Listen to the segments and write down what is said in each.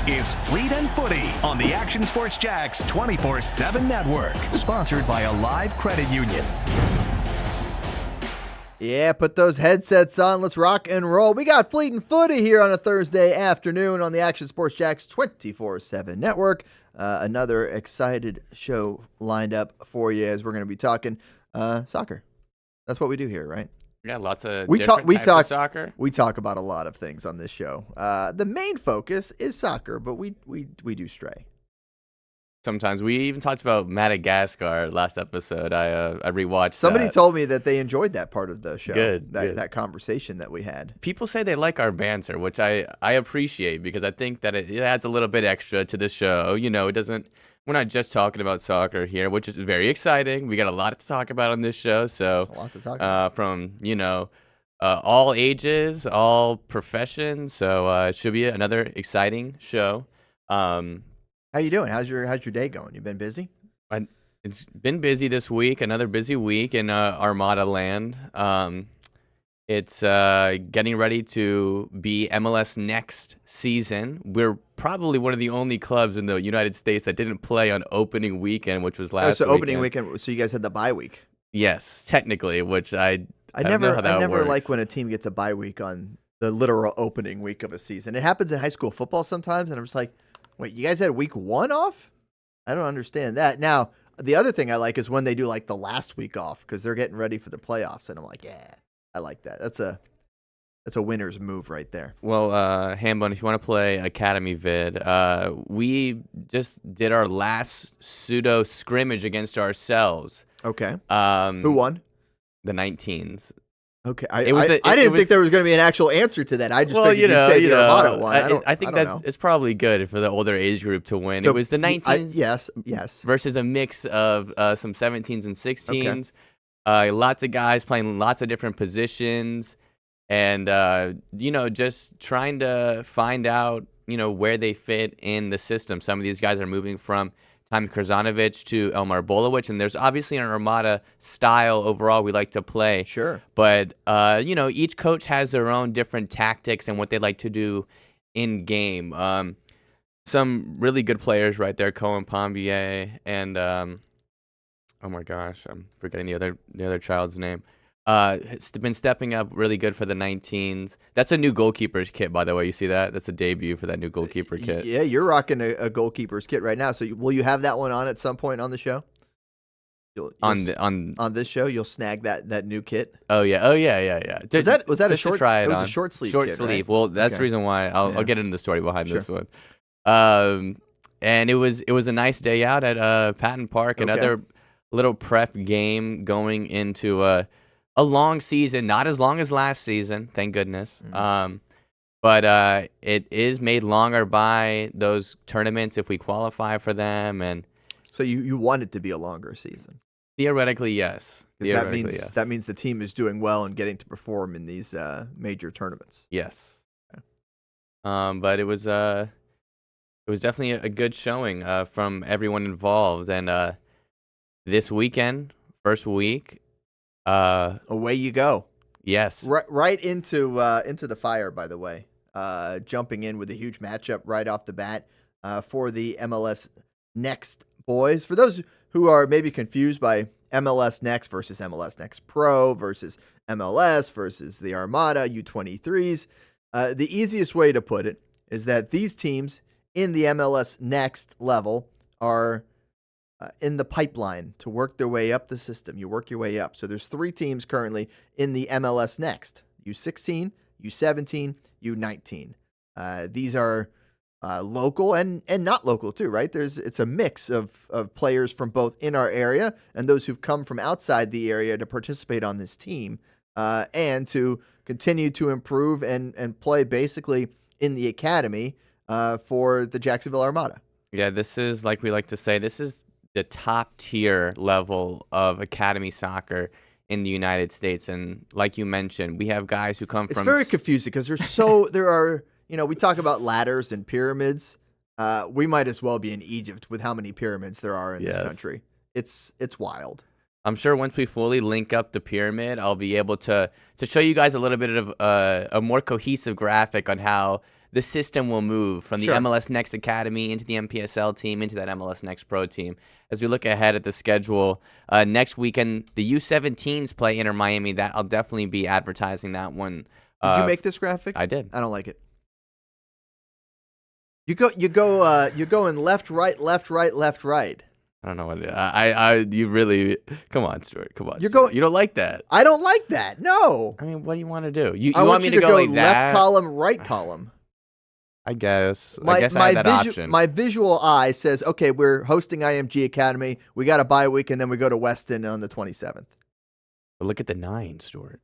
is Fleet and Footy on the Action Sports Jacks 24/7 network, sponsored by a live credit union. Yeah, put those headsets on. Let's rock and roll. We got Fleet and Footy here on a Thursday afternoon on the Action Sports Jacks 24/7 network. Another excited show lined up for you as we're going to be talking soccer. That's what we do here, right? Yeah, lots of we different types of soccer. We talk about a lot of things on this show. The main focus is soccer, but we do stray. Sometimes we even talked about Madagascar last episode. I rewatched. Somebody told me that they enjoyed that part of the show. Good. That conversation that we had. People say they like our banter, which I appreciate because I think that it adds a little bit extra to the show. You know, we're not just talking about soccer here, which is very exciting. We got a lot to talk about on this show. So a lot to talk about. From all ages, all professions. So it should be another exciting show. How you doing? How's your day going? You been busy? It's been busy this week. Another busy week in Armada land. It's getting ready to be MLS next season. We're probably one of the only clubs in the United States that didn't play on opening weekend, which was last weekend. Opening weekend. So you guys had the bye week. Yes, technically, which I never works. like when a team gets a bye week on the literal opening week of a season. It happens in high school football sometimes, and I'm just like, wait, you guys had week 1 off? I don't understand that. Now, the other thing I like is when they do like the last week off because they're getting ready for the playoffs, and I'm like, yeah, I like that. That's a winner's move right there. Well, Hambone, if you want to play Academy vid, we just did our last pseudo scrimmage against ourselves. Okay. Who won? The 19s. Okay, I didn't think there was going to be an actual answer to that. I just figured you'd say the Armada won. I think it's probably good for the older age group to win. So it was the 19s, yes, versus a mix of some 17s and 16s. Okay. Lots of guys playing lots of different positions, and just trying to find out where they fit in the system. Some of these guys are moving from Time Krasanovic to Elmar Bolowicz, and there's obviously an Armada style overall we like to play. Sure. But, each coach has their own different tactics and what they like to do in game. Some really good players right there, Cohen Pombier, and, oh my gosh, I'm forgetting the other child's name. It's been stepping up really good for the 19s. That's a new goalkeeper's kit, by the way. You see that? That's a debut for that new goalkeeper kit. Yeah, you're rocking a goalkeeper's kit right now. So will you have that one on at some point on the show? On this show, you'll snag that new kit. Oh yeah. Was that a short? It was a short sleeve. Short kit, sleeve. Right? Well, that's the reason why I'll get into the story behind Sure. this one. And it was a nice day out at Patton Park. Another little prep game going into a long season, not as long as last season, thank goodness. But it is made longer by those tournaments if we qualify for them. And so you want it to be a longer season? Theoretically, yes. That means the team is doing well and getting to perform in these major tournaments. Yes. Okay. But it was definitely a good showing from everyone involved. And this weekend, first week, away you go. Yes. Right into the fire, by the way. Jumping in with a huge matchup right off the bat for the MLS Next boys. For those who are maybe confused by MLS Next versus MLS Next Pro versus MLS versus the Armada U23s, the easiest way to put it is that these teams in the MLS Next level are in the pipeline to work their way up the system. You work your way up. So there's 3 teams currently in the MLS Next: U16, U17, U19. These are local and not local too, right? It's a mix of players from both in our area and those who've come from outside the area to participate on this team and to continue to improve and play basically in the academy for the Jacksonville Armada. Yeah, this is, like we like to say, this is the top tier level of academy soccer in the United States. And like you mentioned, we have guys who come from... It's very confusing because there are, we talk about ladders and pyramids. We might as well be in Egypt with how many pyramids there are in this country. It's wild. I'm sure once we fully link up the pyramid, I'll be able to show you guys a little bit of a more cohesive graphic on how the system will move from the Sure. MLS Next Academy into the MPSL team into that MLS Next Pro team. As we look ahead at the schedule, next weekend the U17s play Inter Miami. That I'll definitely be advertising that one. Did you make this graphic? I did. I don't like it. You're going left, right, left, right, left, right. I don't know what you really come on, Stuart. Come on. You're Stuart. going. You don't like that. I don't like that. No. I mean, what do you want to do? You I want me you to go like left that? column, right column. I guess. I guess I had that option. My visual eye says, okay, we're hosting IMG Academy. We got a bye week, and then we go to Weston on the 27th. But look at the 9, Stuart.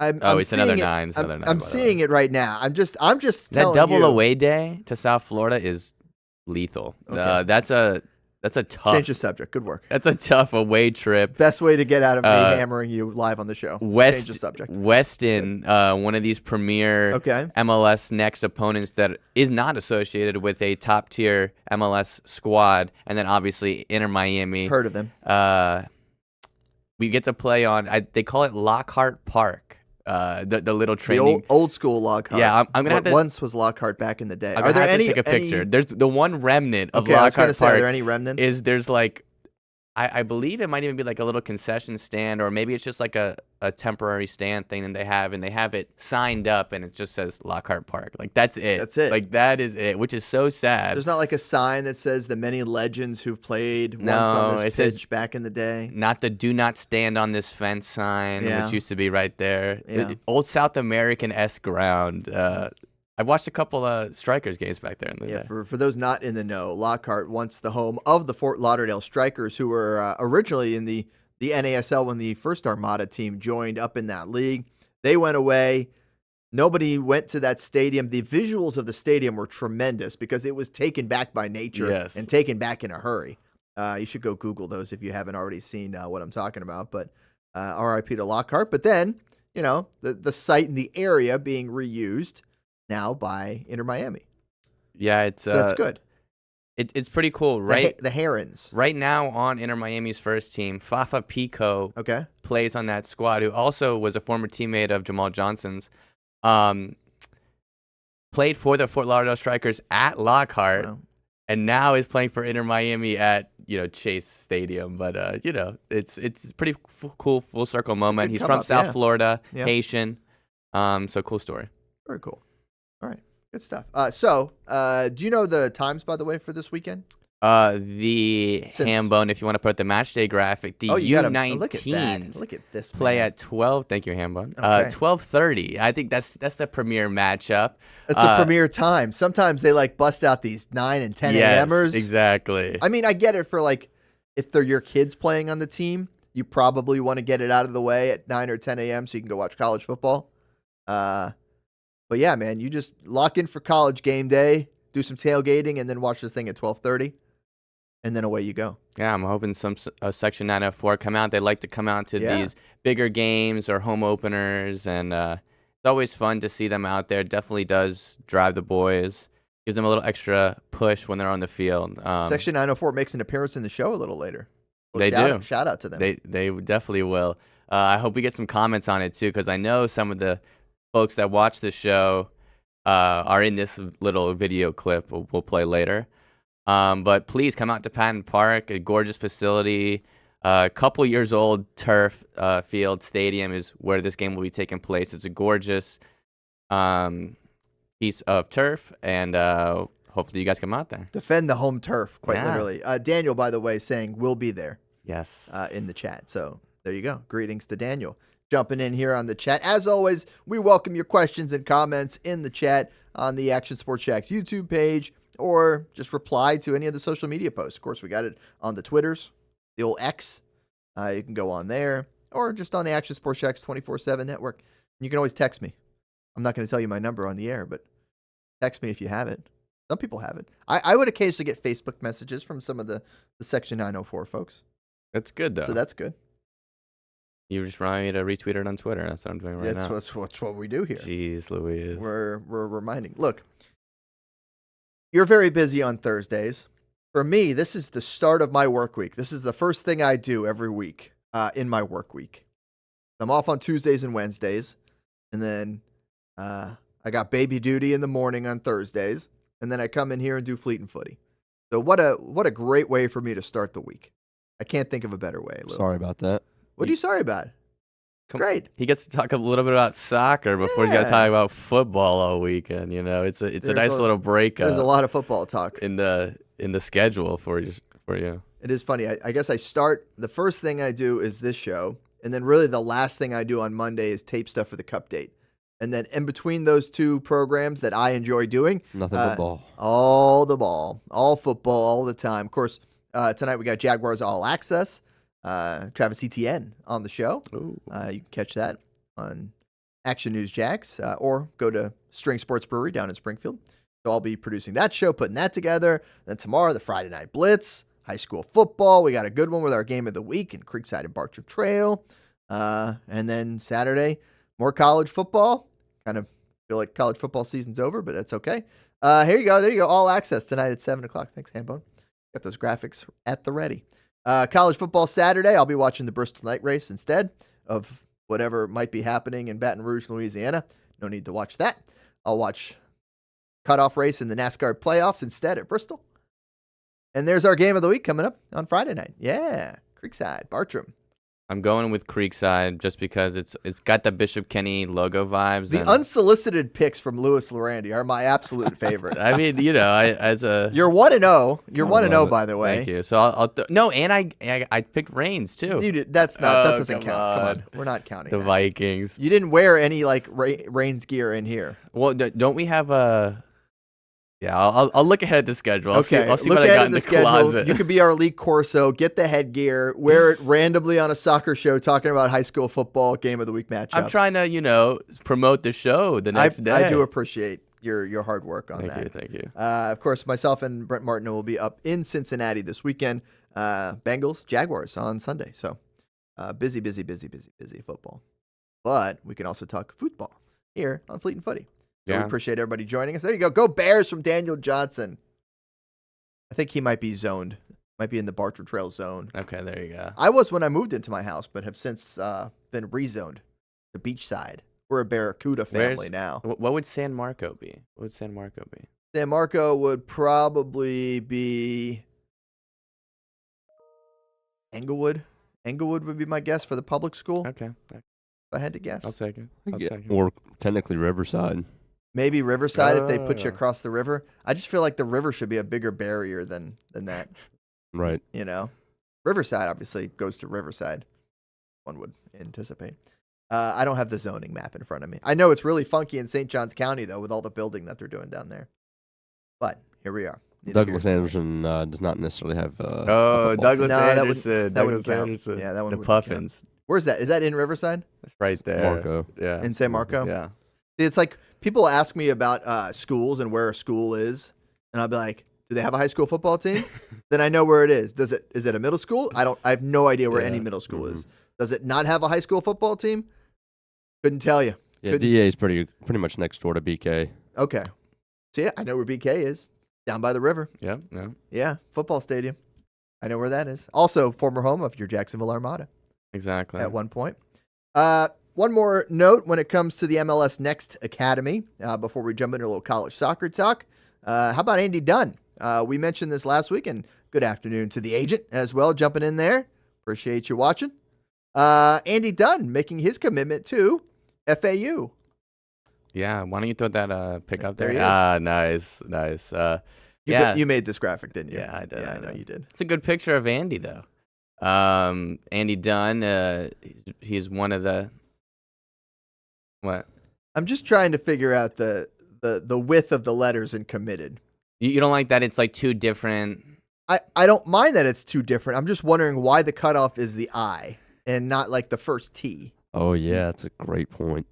It's another 9. It's another 9. I'm seeing it right now. I'm just that telling double you. away day to South Florida is lethal. Okay. That's a tough. Change the subject. Good work. That's a tough away trip. Best way to get out of me hammering you live on the show. Change the subject. Weston, one of these premier MLS Next opponents that is not associated with a top tier MLS squad, and then obviously Inter Miami. Heard of them? We get to play on. They call it Lockhart Park. The little training, the old school Lockhart. Yeah, I'm gonna have to. Once was Lockhart back in the day. Are there any? Take a picture. There's the one remnant of Lockhart Park. Are there any remnants? There's like, I believe it might even be like a little concession stand, or maybe it's just like a temporary stand thing that they have it signed up, and it just says Lockhart Park. Like that's it. That's it. Like that is it, which is so sad. There's not like a sign that says the many legends who've played once on this pitch back in the day. Not the "Do not stand on this fence" sign, which used to be right there. Yeah. Old South American-esque ground. I watched a couple of Strikers games back there in the day. For those not in the know, Lockhart, once the home of the Fort Lauderdale Strikers, who were originally in the NASL when the first Armada team joined up in that league. They went away. Nobody went to that stadium. The visuals of the stadium were tremendous because it was taken back by nature and taken back in a hurry. You should go Google those if you haven't already seen what I'm talking about. But RIP to Lockhart. But then, the site and the area being reused now by Inter Miami. Yeah, so that's good. It's pretty cool, right? The Herons. Right now on Inter Miami's first team, Fafa Pico plays on that squad, who also was a former teammate of Jamal Johnson's. Played for the Fort Lauderdale Strikers at Lockhart, and now is playing for Inter Miami at Chase Stadium. But it's pretty cool full circle moment. He's from South Florida, Haitian. So cool story. Very cool. All right. Good stuff. Do you know the times, by the way, for this weekend? The Hambone, if you want to put the match day graphic, the U19s look at this, play at 12. Thank you, Hambone. 12:30. I think that's the premier matchup. That's the premier time. Sometimes they bust out these 9 and 10 a.m.ers. Exactly. I mean, I get it for if they're your kids playing on the team, you probably want to get it out of the way at 9 or 10 a.m. so you can go watch college football. But yeah, man, you just lock in for college game day, do some tailgating, and then watch this thing at 12:30, and then away you go. Yeah, I'm hoping some Section 904 come out. They like to come out to these bigger games or home openers, and it's always fun to see them out there. Definitely does drive the boys, gives them a little extra push when they're on the field. Section 904 makes an appearance in the show a little later. They do. Shout out to them. They definitely will. I hope we get some comments on it too, because I know some of the folks that watch the show are in this little video clip we'll play later. But please come out to Patton Park, a gorgeous facility. A couple years old turf field stadium is where this game will be taking place. It's a gorgeous piece of turf, and hopefully you guys come out there. Defend the home turf, quite literally. Daniel, by the way, saying we'll be there. Yes. In the chat. So there you go. Greetings to Daniel. Jumping in here on the chat. As always, we welcome your questions and comments in the chat on the Action Sports Jacks YouTube page, or just reply to any of the social media posts. Of course, we got it on the Twitters, the old X. You can go on there, or just on the Action Sports Jacks 24/7 network. And you can always text me. I'm not going to tell you my number on the air, but text me if you have it. Some people have it. I would occasionally get Facebook messages from some of the Section 904 folks. That's good, though. So that's good. You just remind me to retweet it on Twitter. That's what I'm doing right now. That's what we do here. Jeez Louise. We're reminding. Look, you're very busy on Thursdays. For me, this is the start of my work week. This is the first thing I do every week in my work week. I'm off on Tuesdays and Wednesdays, and then I I got baby duty in the morning on Thursdays, and then I come in here and do Fleet and Footy. So what a great way for me to start the week. I can't think of a better way. Lou. Sorry about that. What are you sorry about? Great. He gets to talk a little bit about soccer before he's got to talk about football all weekend. You know, it's a nice little break. There's a lot of football talk in the schedule for you. It is funny. I guess I start. The first thing I do is this show, and then really the last thing I do on Monday is tape stuff for the Cup date. And then in between those two programs that I enjoy doing, nothing but ball. All the ball, all football, all the time. Of course, tonight we got Jaguars All Access. Travis Etienne on the show. You can catch that on Action News Jax or go to String Sports Brewery down in Springfield. So I'll be producing that show, putting that together. Then tomorrow, the Friday Night Blitz, high school football. We got a good one with our game of the week in Creekside and Bartram Trail. And then Saturday, more college football. Kind of feel like college football season's over, but that's okay. Here you go. There you go. All Access tonight at 7 o'clock. Thanks, Hambone. Got those graphics at the ready. College football Saturday, I'll be watching the Bristol Night Race instead of whatever might be happening in Baton Rouge, Louisiana. No need to watch that. I'll watch cutoff race in the NASCAR playoffs instead at Bristol. And there's our game of the week coming up on Friday night. Yeah, Creekside, Bartram. I'm going with Creekside just because it's got the Bishop Kenny logo vibes. The unsolicited picks from Louis Llerandi are my absolute favorite. I mean, you know, you're 1-0. You're 1-0, by the way. Thank you. So I'll and I picked Reigns too. You did. That doesn't count. Come on, we're not counting the Vikings. You didn't wear any Reigns gear in here. Well, don't we have a? Yeah, I'll look ahead at the schedule. I'll see look what I got in the schedule. closet. You could be our Elite Corso, get the headgear, wear it randomly on a soccer show talking about high school football game of the week matchups. I'm trying to, promote the show the next day. I do appreciate your hard work on that. Thank you. Of course, myself and Brent Martineau will be up in Cincinnati this weekend. Bengals, Jaguars on Sunday. So busy football. But we can also talk football here on Fleet and Footy. So we appreciate everybody joining us. There you go. Go Bears from Daniel Johnson. I think he might be zoned. Might be in the Bartram Trail zone. Okay, there you go. I was when I moved into my house, but have since been rezoned to Beachside. We're a Barracuda family now. What would San Marco be? San Marco would probably be Englewood. Englewood would be my guess for the public school. Okay. If I had to guess. I'll take it. Or technically Riverside. Maybe Riverside if they put you across the river. I just feel like the river should be a bigger barrier than that. Right. You know? Riverside obviously goes to Riverside, one would anticipate. I don't have the zoning map in front of me. I know it's really funky in St. Johns County, though, with all the building that they're doing down there. But here we are. Douglas Anderson does not necessarily have Douglas Anderson. Douglas Anderson. Yeah, that one. The Puffins. Where's that? Is that in Riverside? That's right there. Marco. Yeah. In San Marco? Yeah. It's like people ask me about schools and where a school is, and I'll be like, do they have a high school football team? Then I know where it is. Is it a middle school? I have no idea where any middle school is. Does it not have a high school football team? Couldn't tell you. Yeah, DA is pretty much next door to BK. Okay. So yeah, I know where BK is. Down by the river. Yeah, football stadium. I know where that is. Also, former home of your Jacksonville Armada. Exactly. At one point. One more note when it comes to the MLS Next Academy before we jump into a little college soccer talk. How about Andy Dunn? We mentioned this last week, and good afternoon to the agent as well, jumping in there. Appreciate you watching. Andy Dunn making his commitment to FAU. Yeah, why don't you throw that pick up there? There he is. Nice. You made this graphic, didn't you? Yeah, I did. Yeah, I know you did. It's a good picture of Andy, though. Andy Dunn, he's one of the... What? I'm just trying to figure out the width of the letters in committed. You don't like that it's like two different... I don't mind that it's two different. I'm just wondering why the cutoff is the I and not like the first T. Oh, yeah, that's a great point.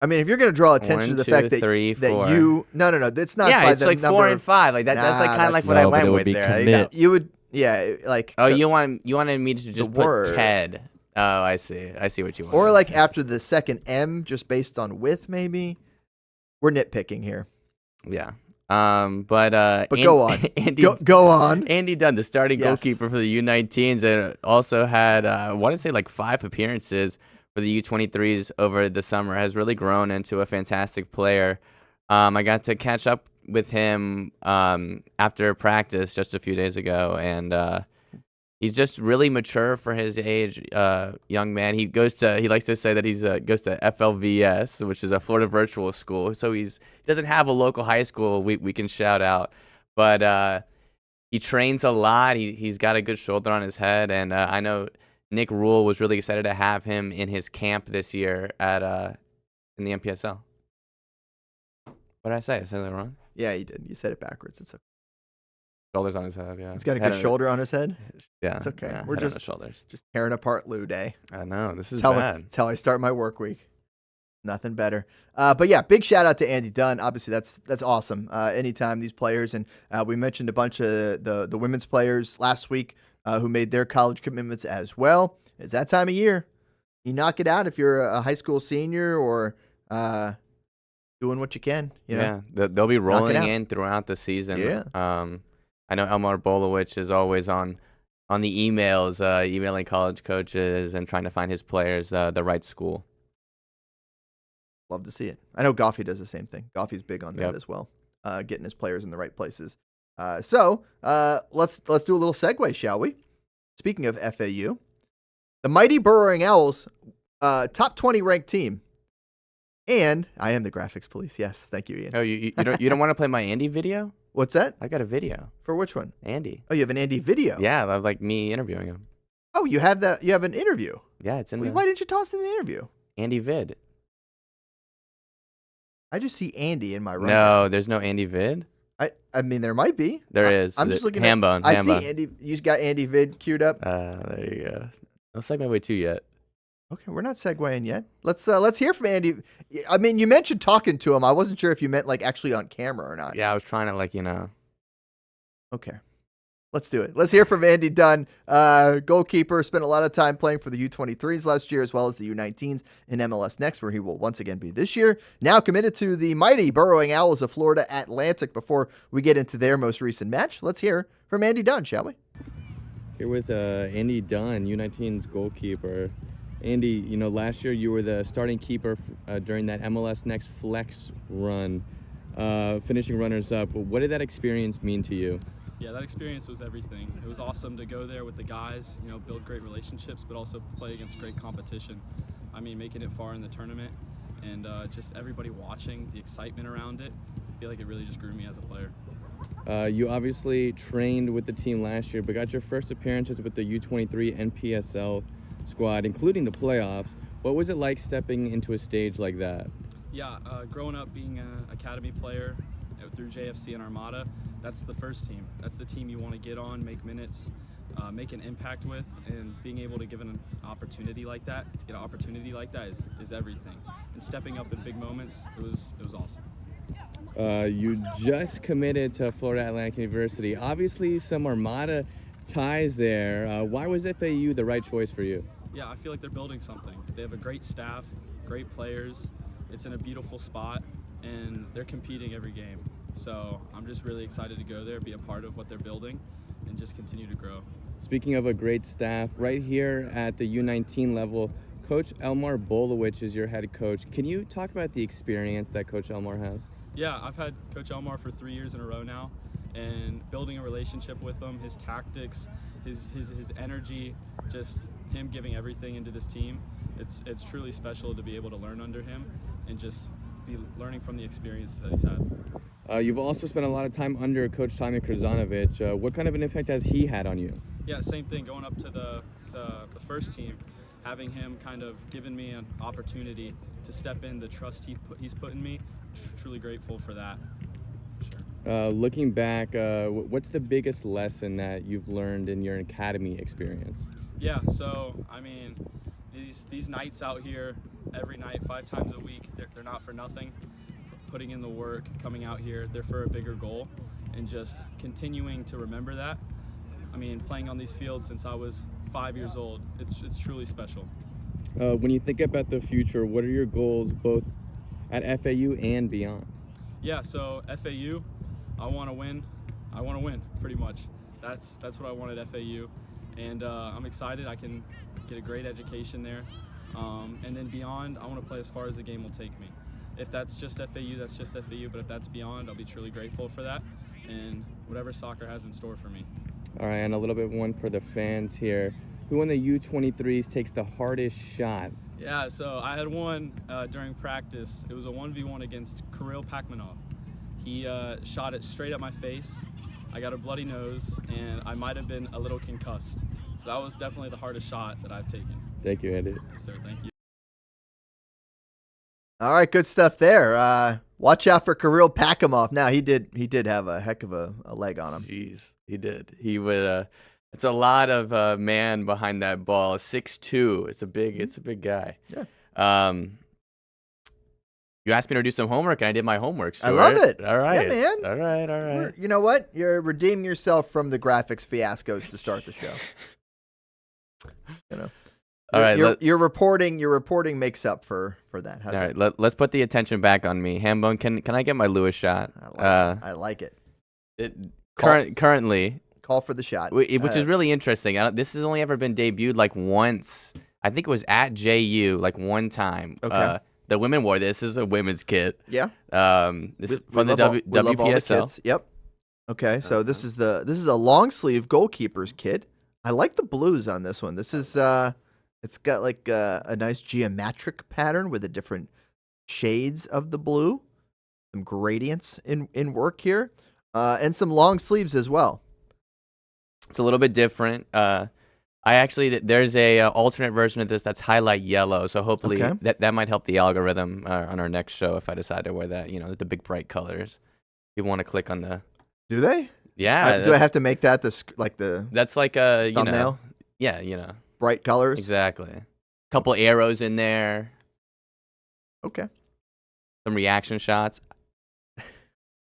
I mean, if you're going to draw attention to the fact that you... No, it's not by it's the like number. 4 and 5. Like that's like kind of like what I went with there. Commit. You would... Yeah, like... Oh, you wanted me to just put word. Ted. Oh, I see what you want. Or like after the second M, just based on width, maybe. We're nitpicking here. Yeah. But go on. Andy, go on. Andy Dunn, the starting goalkeeper for the U19s, and also had I want to say like 5 appearances for the U23s over the summer, has really grown into a fantastic player. I got to catch up with him after practice just a few days ago, and he's just really mature for his age, young man. He likes to say that he goes to FLVS, which is a Florida virtual school. So he doesn't have a local high school we can shout out, but he trains a lot. He's got a good shoulder on his head, and I know Nick Rule was really excited to have him in his camp this year in the MPSL. What did I say? I said that wrong? Yeah, you did. You said it backwards. It's okay. Shoulders on his head, yeah. He's got a good shoulder on his head. Yeah. It's okay. Yeah, We're head on the shoulders. just tearing apart Lou Day. I know. This is That's bad. how I start my work week. Nothing better. But yeah, big shout out to Andy Dunn. Obviously, that's awesome. Anytime these players, and we mentioned a bunch of the women's players last week who made their college commitments as well. It's that time of year. You knock it out if you're a high school senior or doing what you can. You know? Yeah, they'll be rolling in throughout the season. Yeah. I know Elmar Bolowich is always on the emails, emailing college coaches and trying to find his players the right school. Love to see it. I know Goffey does the same thing. Goffey's big on that as well, getting his players in the right places. So let's do a little segue, shall we? Speaking of FAU, the mighty Burrowing Owls, top 20 ranked team. And I am the graphics police. Yes, thank you, Ian. Oh, you don't want to play my Andy video? What's that? I got a video. For which one? Andy. Oh, you have an Andy video? Yeah, of like me interviewing him. Oh, you have that? You have an interview? Yeah, it's in there. Why didn't you toss in the interview? Andy vid. I just see Andy in my rundown. No, there's no Andy vid. I mean, there might be. There is. I'm just looking Hambone. I see Andy. You got Andy vid queued up. There you go. Don't segue way too yet. Okay, we're not segueing yet. Let's hear from Andy. I mean, you mentioned talking to him. I wasn't sure if you meant like actually on camera or not. Yeah, I was trying to Okay. Let's do it. Let's hear from Andy Dunn, goalkeeper. Spent a lot of time playing for the U23s last year as well as the U19s in MLS Next, where he will once again be this year. Now committed to the mighty Burrowing Owls of Florida Atlantic. Before we get into their most recent match, let's hear from Andy Dunn, shall we? Here with Andy Dunn, U19's goalkeeper. Andy, last year you were the starting keeper during that MLS Next Flex run, finishing runners-up. What did that experience mean to you? Yeah, that experience was everything. It was awesome to go there with the guys, build great relationships, but also play against great competition. I mean, making it far in the tournament and just everybody watching, the excitement around it, I feel like it really just grew me as a player. You obviously trained with the team last year, but got your first appearances with the U23 NPSL squad, including the playoffs. What was it like stepping into a stage like that? Yeah, growing up being an academy player through JFC and Armada, that's the first team. That's the team you want to get on, make minutes, make an impact with, and being able to give an opportunity like that, is everything. And stepping up in big moments, it was awesome. You just committed to Florida Atlantic University. Obviously, some Armada ties there. Why was FAU the right choice for you? Yeah, I feel like they're building something. They have a great staff, great players. It's in a beautiful spot, and they're competing every game. So I'm just really excited to go there, be a part of what they're building, and just continue to grow. Speaking of a great staff, right here at the U19 level, Coach Elmar Bolowich is your head coach. Can you talk about the experience that Coach Elmar has? Yeah, I've had Coach Elmar for 3 years in a row now, and building a relationship with him, his tactics, his energy, just him giving everything into this team. It's truly special to be able to learn under him and just be learning from the experiences that he's had. You've also spent a lot of time under Coach Tommy Krzanovich. What kind of an impact has he had on you? Yeah, same thing. Going up to the first team, having him kind of given me an opportunity to step in, the trust he's put in me, truly grateful for that. Sure. Looking back, what's the biggest lesson that you've learned in your academy experience? Yeah, so I mean, these nights out here, every night, 5 times a week, they're not for nothing. Putting in the work, coming out here, they're for a bigger goal, and just continuing to remember that. I mean, playing on these fields since I was 5 years old, it's truly special. When you think about the future, what are your goals both at FAU and beyond? Yeah, so FAU, I want to win. I want to win, pretty much. That's what I want at FAU, and I'm excited. I can get a great education there, And then beyond, I want to play as far as the game will take me. If that's just FAU, that's just FAU. But if that's beyond, I'll be truly grateful for that and whatever soccer has in store for me. All right, and a little bit one for the fans here. Who on the U23s takes the hardest shot? Yeah, so I had one during practice. It was a 1v1 against Kirill Pakmanov. He shot it straight at my face. I got a bloody nose, and I might have been a little concussed. So that was definitely the hardest shot that I've taken. Thank you, Andy. Yes, sir. Thank you. All right, good stuff there. Watch out for Kirill Pakimov. Now he did have a heck of a leg on him. Jeez, he did. He would. It's a lot of man behind that ball. 6'2". It's a big guy. Yeah. You asked me to do some homework, and I did my homework. Stuart. I love it. All right, Yeah, man. All right. You know what? You're redeeming yourself from the graphics fiascos to start the show. You know. All right. Your reporting makes up for that. How's All that? right. Let's put the attention back on me. Hambone, can I get my Lewis shot? I like it. Currently, Call for the shot. which is really interesting. This has only ever been debuted like once. I think it was at JU like one time. Okay. The women wore this. This is a women's kit. Yeah. This is from the We love all the WPSL. kits. Yep. Okay, so this is a long sleeve goalkeeper's kit. I like the blues on this one. This is it's got like a nice geometric pattern with the different shades of the blue, some gradients in work here, and some long sleeves as well. It's a little bit different. There's a alternate version of this that's highlight yellow, so hopefully Okay. that might help the algorithm on our next show if I decide to wear that. The big bright colors. You want to click on the. Do they? Yeah. Do I have to make that the That's like a thumbnail? Yeah. Bright colors. Exactly. Couple arrows in there. Okay. Some reaction shots.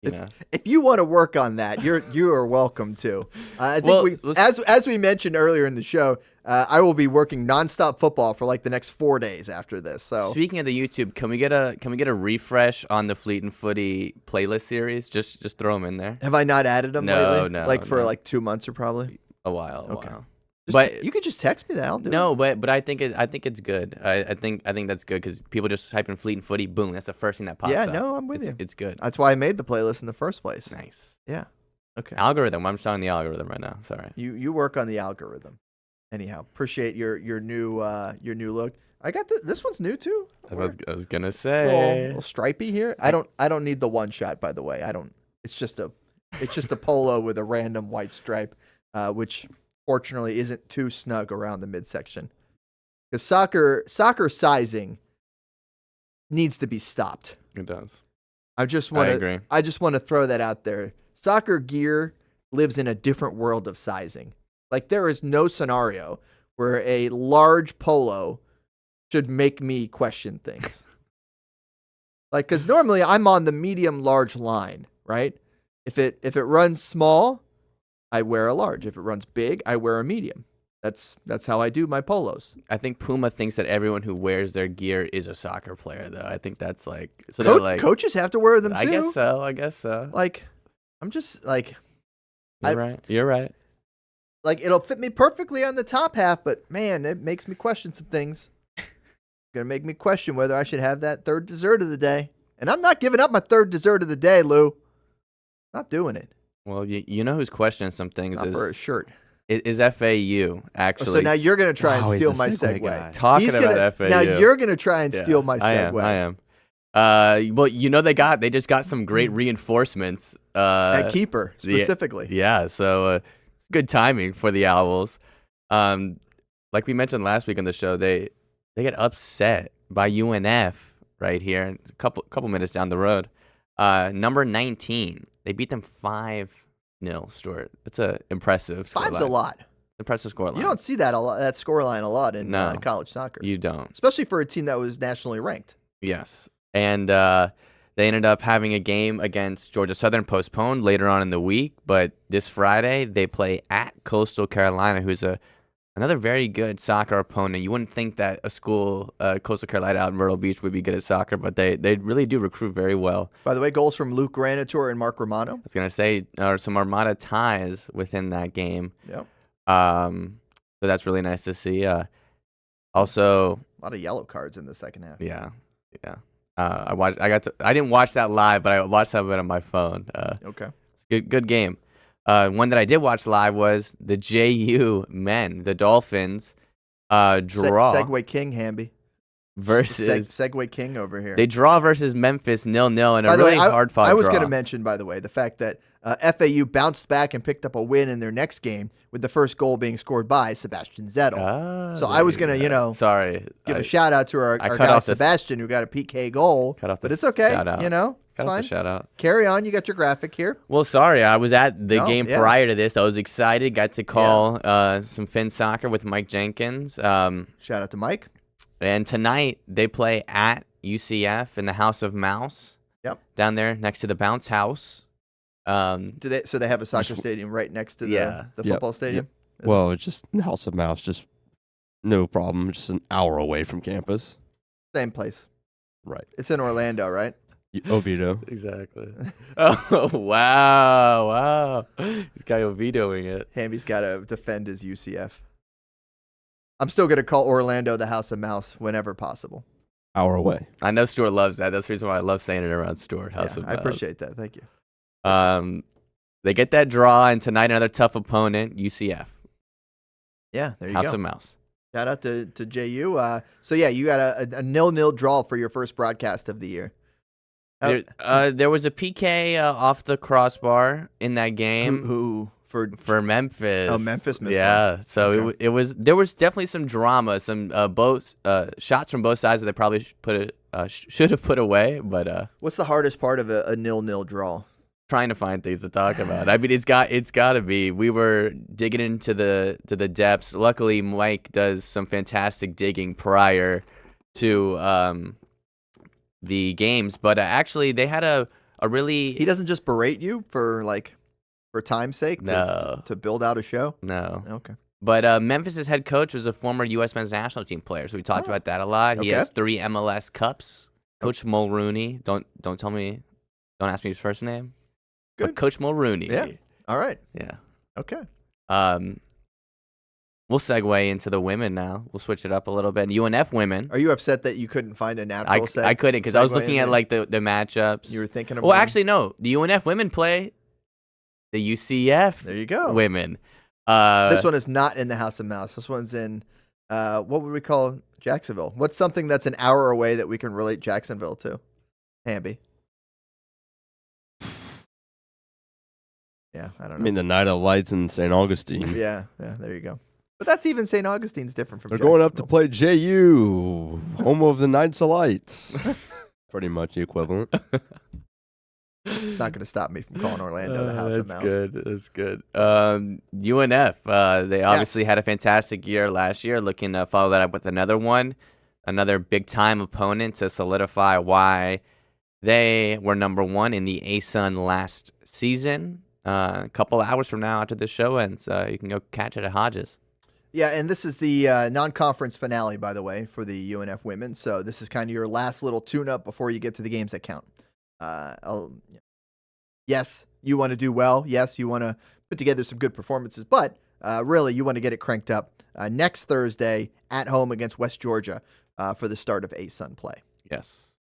If you want to work on that, you are welcome to. I think as we mentioned earlier in the show, I will be working nonstop football for like the next 4 days after this. So speaking of the YouTube, can we get a refresh on the Fleet and Footy playlist series? Just throw them in there. have I not added them No, lately? no, Like for no. like 2 months or probably. A while. Okay. Just but you could just text me that. I'll do it. no, but I think it's good. I think that's good because people just type in Fleet and Footy, boom, that's the first thing that pops Yeah, up. no, I'm with you. It's good. That's why I made the playlist in the first place. Nice. Yeah. Okay. Algorithm. I'm starting the algorithm right now. Sorry. You work on the algorithm. Anyhow, appreciate your new look. I got this one's new too. I was gonna A say. little stripey here. I don't need the one shot, by the way. I don't. It's just a polo with a random white stripe, which fortunately isn't too snug around the midsection. Because soccer sizing needs to be stopped. It does. I just I want agree. to throw that out there. Soccer gear lives in a different world of sizing. Like there is no scenario where a large polo should make me question things. Like, because normally I'm on the medium large line, right? If it runs small, I wear a large. If it runs big, I wear a medium. That's how I do my polos. I think Puma thinks that everyone who wears their gear is a soccer player, though. I think that's like so. They're like Coaches have to wear them too. I guess so. Like, I'm just like, You're right. like it'll fit me perfectly on the top half, but man, it makes me question some things. Gonna make me question whether I should have that third dessert of the day. And I'm not giving up my third dessert of the day, Lou. Not doing it. Well, you know who's questioning some things Not for a shirt. is FAU actually. So now you're gonna try and Wow, he's steal a my segue segue. guy. talking He's about gonna, FAU. now you're gonna try and Yeah, steal my segue. I am. Well, they just got some great reinforcements. At keeper specifically. Yeah, so it's good timing for the Owls. Like we mentioned last week on the show, they get upset by UNF right here, a couple minutes down the road. Number 19, they beat them 5-0. Stuart, that's a impressive scoreline. 5's a lot. Impressive scoreline. You don't see that that scoreline a lot in No. college soccer, You don't. especially for a team that was nationally ranked. Yes. And they ended up having a game against Georgia Southern postponed later on in the week. But this Friday, they play at Coastal Carolina, who's another very good soccer opponent. You wouldn't think that a school, Coastal Carolina out in Myrtle Beach, would be good at soccer, but they really do recruit very well. By the way, goals from Luke Granitor and Mark Romano. I was going to say some Armada ties within that game. Yep. So that's really nice to see. Also, A lot of yellow cards in the second half. yeah. I didn't watch that live, but I watched some of it on my phone. Okay. Good game. One that I did watch live was the JU men, the Dolphins, draw Segway King, Hamby. versus Segway King over here. they draw versus Memphis 0-0 in a By the really way, hard fought I was draw. going to mention, by the way, the fact that FAU bounced back and picked up a win in their next game with the first goal being scored by Sebastian Zettel. So I was going to, sorry, give a shout out to our cut guy off this- Sebastian who got a PK goal. Cut off But the it's okay. shout out. It's Cut off fine. the shout out. Carry on. You got your graphic here. Well, sorry, I was at the No, game yeah. prior to this. I was excited. Got to call some Finn soccer with Mike Jenkins. Shout out to Mike. And tonight they play at UCF in the House of Mouse. Yep. Down there next to the Bounce House. So they have a soccer stadium right next to the Yeah. football stadium? Is Well, it's just House of Mouse, just no problem. Just an hour away from campus. Same place. Right. It's in Orlando, right? Oviedo. Exactly. Oh, wow. This guy Oviedoing it. Hamby's got to defend his UCF. I'm still going to call Orlando the House of Mouse whenever possible. Hour away. I know Stuart loves that. That's the reason why I love saying it around Stuart. House of I Mouse. appreciate that. Thank you. They get that draw, and tonight another tough opponent, UCF. Yeah, there you House go. of Mouse. Shout out to JU. So, yeah, you got a 0-0 draw for your first broadcast of the year. There was a PK off the crossbar in that game. Who For Memphis. Oh, Memphis missed Yeah, one. so Okay. there was definitely some drama, some both shots from both sides that they probably should have put away, but What's the hardest part of a 0-0 draw? trying to find things to talk about. I mean, it's got to be. We were digging into the depths. Luckily, Mike does some fantastic digging prior to the games, but actually they had a really He doesn't just berate you for time's sake to build out a show? no. Okay. But Memphis' head coach was a former U.S. men's national team player, so we talked about that a lot. He Okay. has 3 MLS Cups. Coach Mulrooney. Don't tell me. Don't ask me his first name. But Good. Coach Mulrooney. Yeah. All right. Yeah. Okay. We'll segue into the women now. We'll switch it up a little bit. UNF women. Are you upset that you couldn't find a natural I couldn't because I was segue looking in at there? like the matchups. You were thinking of Well, one? actually, no. The UNF women play the UCF There you go. women. This one is not in the House of Mouse. This one's in, what would we call Jacksonville? What's something that's an hour away that we can relate Jacksonville to? Hamby. Yeah, I don't know. I mean, the Night of Lights in St. Augustine. yeah, there you go. But that's even St. Augustine's different from They're going up to Jacksonville. play JU, home of the Knights of Lights. Pretty much the equivalent. It's not going to stop me from calling Orlando the House of Mouse. That's good. UNF, they obviously had a fantastic year last year. Looking to follow that up with another one, another big-time opponent to solidify why they were number 1 in the ASUN last season. A couple hours from now after the show ends, you can go catch it at Hodges. Yeah, and this is the non-conference finale, by the way, for the UNF women. So this is kind of your last little tune-up before you get to the games that count. Yes, you want to do well. Yes, you want to put together some good performances. But really, you want to get it cranked up next Thursday at home against West Georgia for the start of ASUN play. Yes.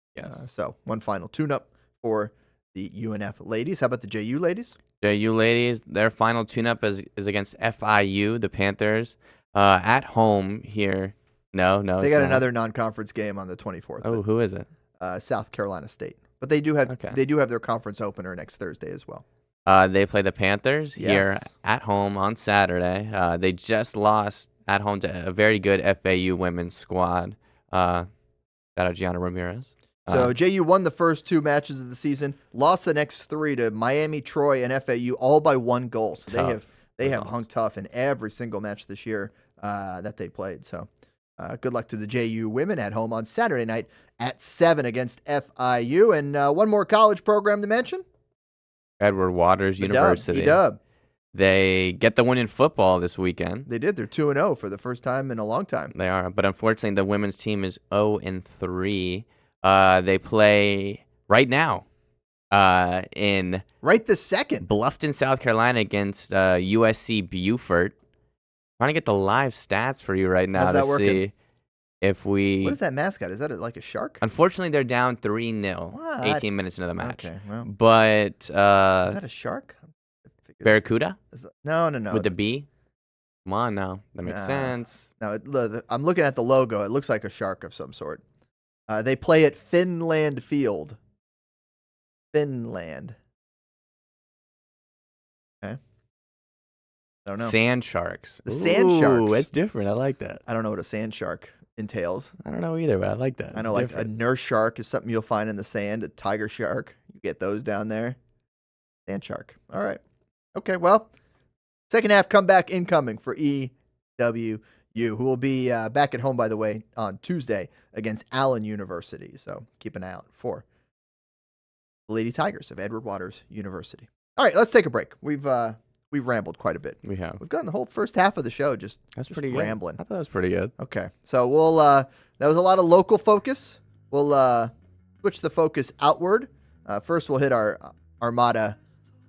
So one final tune-up for the UNF ladies. How about the JU ladies? JU ladies, their final tune-up is against FIU, the Panthers, at home here. No, They it's got not. another non-conference game on the 24th. Oh, who is it? South Carolina State. But they do have Okay. their conference opener next Thursday as well. They play the Panthers here Yes. at home on Saturday. They just lost at home to a very good FAU women's squad. Shout out Gianna Ramirez. So JU won the first 2 matches of the season, lost the next 3 to Miami, Troy, and FAU, all by 1 goal. So they have hung tough in every single match this year that they played. So good luck to the JU women at home on Saturday night at 7 against FIU. And one more college program to mention. Edward Waters University. Edub. They get the win in football this weekend. They did. They're 2-0 for the first time in a long time. They are, but unfortunately, the women's team is 0-3. They play right now in Right this second. Bluffton, South Carolina against USC Beaufort. Trying to get the live stats for you right now How's to that working? see. if we. What is that mascot? Is that like a shark? Unfortunately, they're down 3-0, What? 18 minutes into the match. Okay, well. But Is that a shark? Barracuda No. with the B. Come on now, that makes Nah. sense. No, I'm looking at the logo. It looks like a shark of some sort. They play at Finland Field. Finland. Okay. I don't know. Sand sharks. The sand sharks. Ooh, that's different. I like that. I don't know what a sand shark entails. I don't know either, but I like that. I know It's like different. a nurse shark is something you'll find in the sand. A tiger shark. You get those down there. Sand shark. All right. Okay, well, second half comeback incoming for EWU, who will be back at home, by the way, on Tuesday against Allen University. So keep an eye out for the Lady Tigers of Edward Waters University. All right, let's take a break. We've rambled quite a bit. We have. We've gotten the whole first half of the show just Pretty good. rambling. I thought that was pretty good. Okay, so we'll that was a lot of local focus. We'll switch the focus outward. First, we'll hit our Armada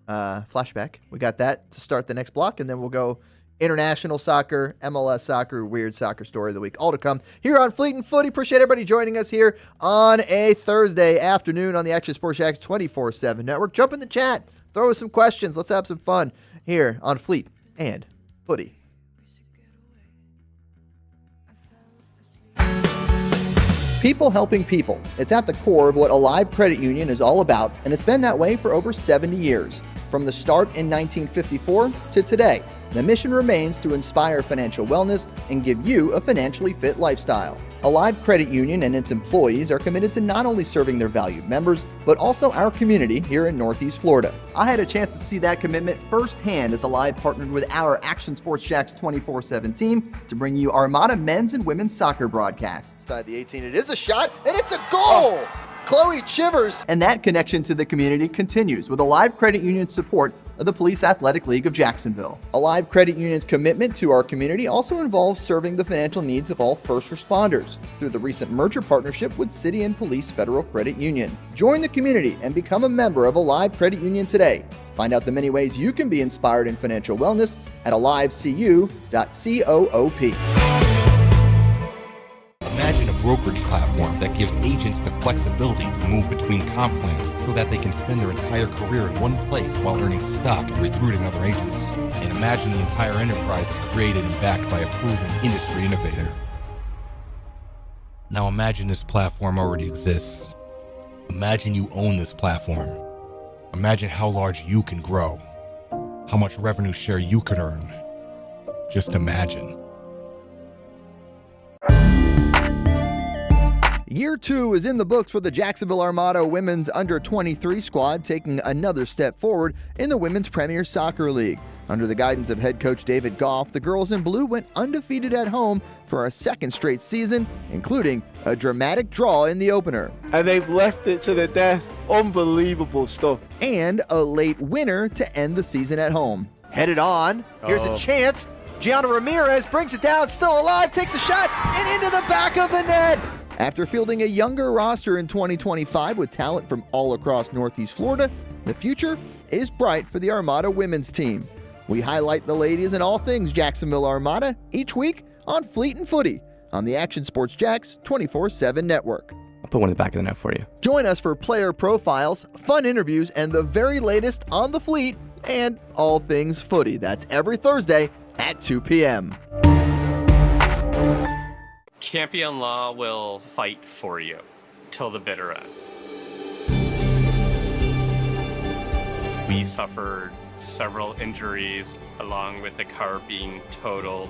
flashback. We got that to start the next block, and then we'll go international soccer, MLS soccer, weird soccer story of the week, all to come here on Fleet and Footy. Appreciate everybody joining us here on a Thursday afternoon on the Action Sports Jacks 24/7 network. Jump in the chat, throw us some questions. Let's have some fun here on Fleet and Footy. People helping people. It's at the core of what Alive Credit Union is all about, and it's been that way for over 70 years. From the start in 1954 to today, the mission remains to inspire financial wellness and give you a financially fit lifestyle. Alive Credit Union and its employees are committed to not only serving their valued members, but also our community here in Northeast Florida. I had a chance to see that commitment firsthand as Alive partnered with our Action Sports Jacks 24/7 team to bring you Armada men's and women's soccer broadcasts. Inside the 18, it is a shot, and it's a goal! Chloe Chivers! And that connection to the community continues with Alive Credit Union's support of the Police Athletic League of Jacksonville. Alive Credit Union's commitment to our community also involves serving the financial needs of all first responders through the recent merger partnership with City and Police Federal Credit Union. Join the community and become a member of Alive Credit Union today. Find out the many ways you can be inspired in financial wellness at alivecu.coop. Imagine a brokerage platform that gives agents the flexibility to move between comp plans so that they can spend their entire career in one place while earning stock and recruiting other agents. And imagine the entire enterprise is created and backed by a proven industry innovator. Now imagine this platform already exists. Imagine you own this platform. Imagine how large you can grow, how much revenue share you could earn. Just imagine. Year 2 is in the books for the Jacksonville Armada women's under-23 squad, taking another step forward in the Women's Premier Soccer League. Under the guidance of head coach David Goff, the girls in blue went undefeated at home for a second straight season, including a dramatic draw in the opener. And they've left it to the death. Unbelievable stuff. And a late winner to end the season at home. Headed on, here's a chance. Gianna Ramirez brings it down, still alive, takes a shot, and into the back of the net. After fielding a younger roster in 2025 with talent from all across Northeast Florida, the future is bright for the Armada women's team. We highlight the ladies and all things Jacksonville Armada each week on Fleet and Footy on the Action Sports Jacks 24/7 network. I'll put one in the back of the net for you. Join us for player profiles, fun interviews, and the very latest on the Fleet and all things footy. That's every Thursday at 2 p.m. Campion Law will fight for you till the bitter end. We suffered several injuries along with the car being totaled.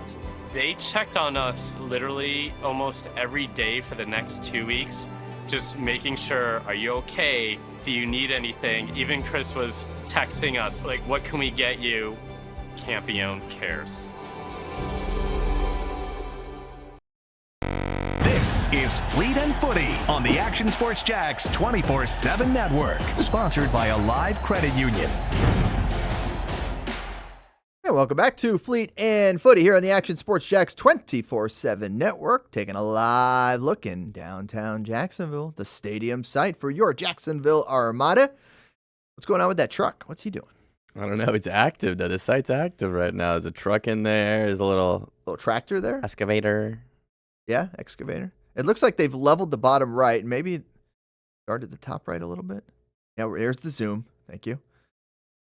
They checked on us literally almost every day for the next 2 weeks, just making sure, are you okay? Do you need anything? Even Chris was texting us, like, what can we get you? Campion cares. This is Fleet and Footy on the Action Sports Jacks 24/7 network, sponsored by Alive Credit Union. Hey, welcome back to Fleet and Footy here on the Action Sports Jacks 24/7 network, taking a live look in downtown Jacksonville, the stadium site for your Jacksonville Armada. What's going on with that truck? What's he doing? I don't know. It's active, though. The site's active right now. There's a truck in there. There's a little Little tractor there? excavator. Yeah, excavator. It looks like they've leveled the bottom right, and maybe started the top right a little bit. Yeah, there's the zoom. Thank you.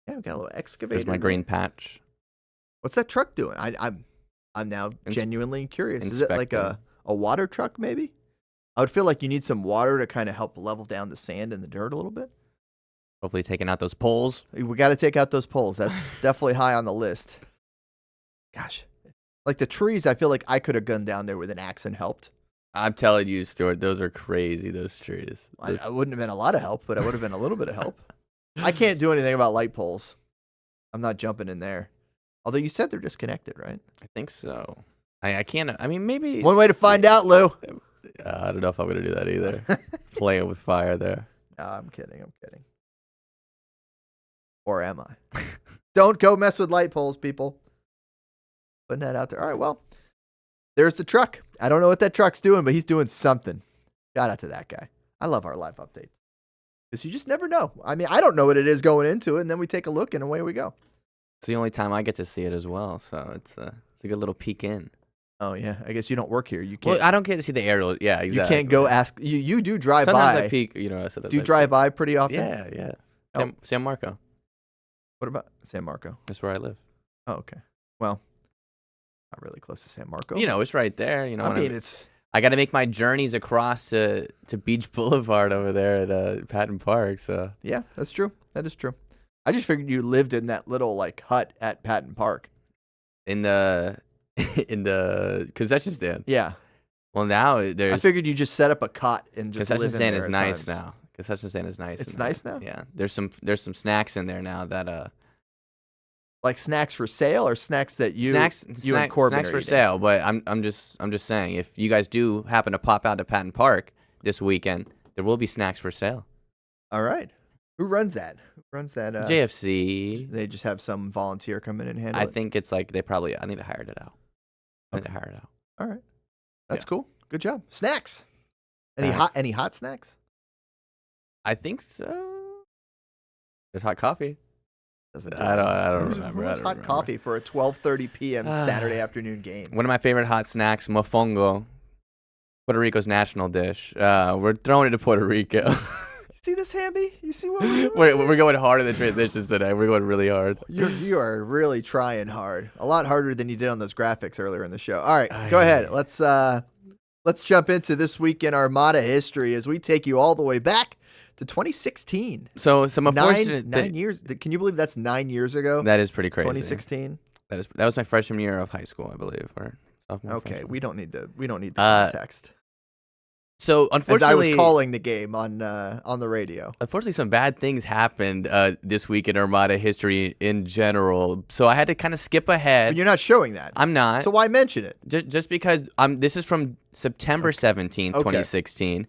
Yeah, we got a little excavator. There's my green patch. What's that truck doing? I'm now genuinely curious. Is it like a water truck, maybe? I would feel like you need some water to kind of help level down the sand and the dirt a little bit. Hopefully taking out those poles. We got to take out those poles. That's definitely high on the list. Gosh. Like the trees, I feel like I could have gone down there with an axe and helped. I'm telling you, Stuart, those are crazy, those trees. I wouldn't have been a lot of help, but I would have been a little bit of help. I can't do anything about light poles. I'm not jumping in there. Although you said they're disconnected, right? I think so. I can't. I mean, maybe. One way to find out, Lou. I don't know if I'm going to do that either. Playing with fire there. No, I'm kidding. Or am I? Don't go mess with light poles, people. Putting that out there. All right, well, there's the truck. I don't know what that truck's doing, but he's doing something. Shout out to that guy. I love our live updates. Because you just never know. I mean, I don't know what it is going into it, and then we take a look, and away we go. It's the only time I get to see it as well, so it's a good little peek in. Oh, yeah. I guess you don't work here. You can't. Well, I don't get to see the aerial. Yeah, exactly. You can't go ask. You do drive Sometimes by. I peek, Do you drive by pretty often? Yeah. Oh. San Marco. What about San Marco? That's where I live. Oh, okay. Well, not really close to San Marco. It's right there. I mean, it's. I got to make my journeys across to Beach Boulevard over there at Patton Park. So yeah, that's true. That is true. I just figured you lived in that little like hut at Patton Park. In the concession stand. Yeah. Well, now there's. I figured you just set up a cot and just live in there. Concession stand is nice times. now. Concession stand is nice. It's nice now. Yeah. There's some snacks in there now that Like snacks for sale or snacks that you and Corbin snacks are for eating? sale. But I'm just saying, if you guys do happen to pop out to Patton Park this weekend, there will be snacks for sale. All right. Who runs that? JFC. They just have some volunteer come in and handle it. I think it's like I think they hired it out. All right. That's cool. Good job. Snacks. Snacks. Any hot snacks? I think so. There's hot coffee. I don't remember. Who has hot coffee for a 12:30 p.m. Saturday afternoon game? One of my favorite hot snacks, mofongo, Puerto Rico's national dish. We're throwing it to Puerto Rico. See this, Hamby? You see what we're doing? We're going hard in the transitions today. We're going really hard. You are really trying hard. A lot harder than you did on those graphics earlier in the show. All right, go ahead. Let's jump into this week in Armada history as we take you all the way back to 2016. So some unfortunate 9 years. Can you believe that's 9 years ago? That is pretty crazy. 2016. That was my freshman year of high school, I believe, or sophomore. Okay, freshman. we don't need the context. So unfortunately, as I was calling the game on the radio. Unfortunately, some bad things happened this week in Armada history in general. So I had to kind of skip ahead. But you're not showing that. I'm not. So why mention it? Just because this is from September 17th, 2016.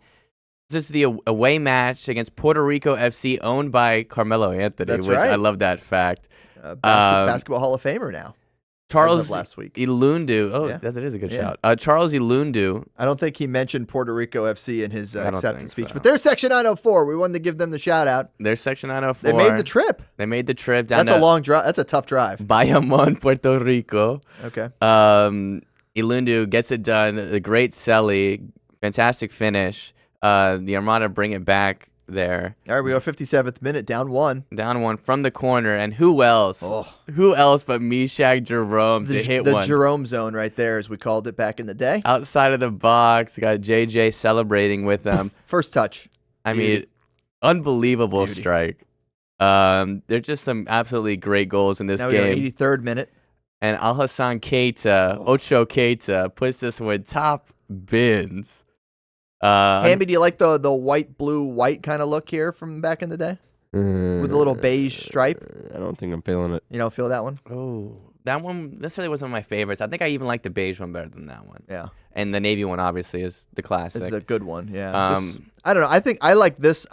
This is the away match against Puerto Rico FC, owned by Carmelo Anthony. That's which right. I love that fact. Basketball Hall of Famer now. Charles last week. Ilundu. Oh, Yeah. that is a good Yeah. shout. Charles Ilundu. I don't think he mentioned Puerto Rico FC in his I don't acceptance think speech, so. but they're Section 904. We wanted to give them the shout out. They're Section 904. They made the trip. They made the trip down That's a long drive. That's a tough drive. Bayamon, Puerto Rico. Okay. Ilundu gets it done. A great celly. Fantastic finish. The Armada bring it back there. All right, we go 57th minute, down one. Down one from the corner, and who else? Oh. Who else but Meshach Jerome to hit the one? Jerome zone right there, as we called it back in the day. Outside of the box, got JJ celebrating with them. First touch. I Beauty. mean, unbelievable Beauty. strike. There's just some absolutely great goals in this Now we go game. 83rd minute. And Alhassan Keita, Ocho Keita, puts this one top bins. Hamby, do you like the white, blue, white kind of look here from back in the day? With a little beige stripe? I don't think I'm feeling it. You don't feel that one? Oh, that one necessarily wasn't my favorites. I think I even like the beige one better than that one. Yeah. And the navy one obviously is the classic. It's the good one, yeah. Um, I don't know. I think I like this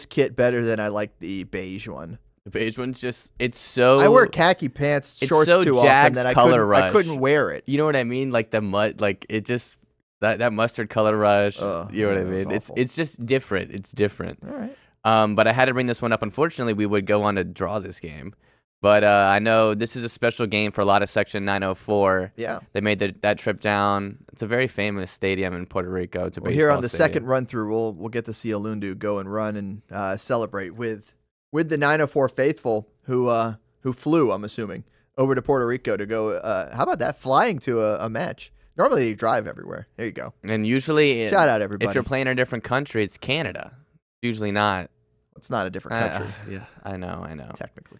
kit better than I like the beige one. The beige one's just, it's so... I wear khaki pants, it's shorts so too often Jack's that I color I couldn't wear it. You know what I mean? Like the mud, like it just... That mustard color rush, you know what I mean? It's just different. It's different. All right. But I had to bring this one up. Unfortunately, we would go on to draw this game. But I know this is a special game for a lot of Section 904. Yeah. They made that trip down. It's a very famous stadium in Puerto Rico. It's a Well, baseball here on the stadium. second run through, we'll get to see Alundu go and run and celebrate with the 904 faithful who flew, I'm assuming, over to Puerto Rico to go. How about that? Flying to a match. Normally they drive everywhere. There you go. And usually, Shout out everybody. if you're playing in a different country, it's Canada. Usually not. It's not a different country. Yeah, I know. Technically.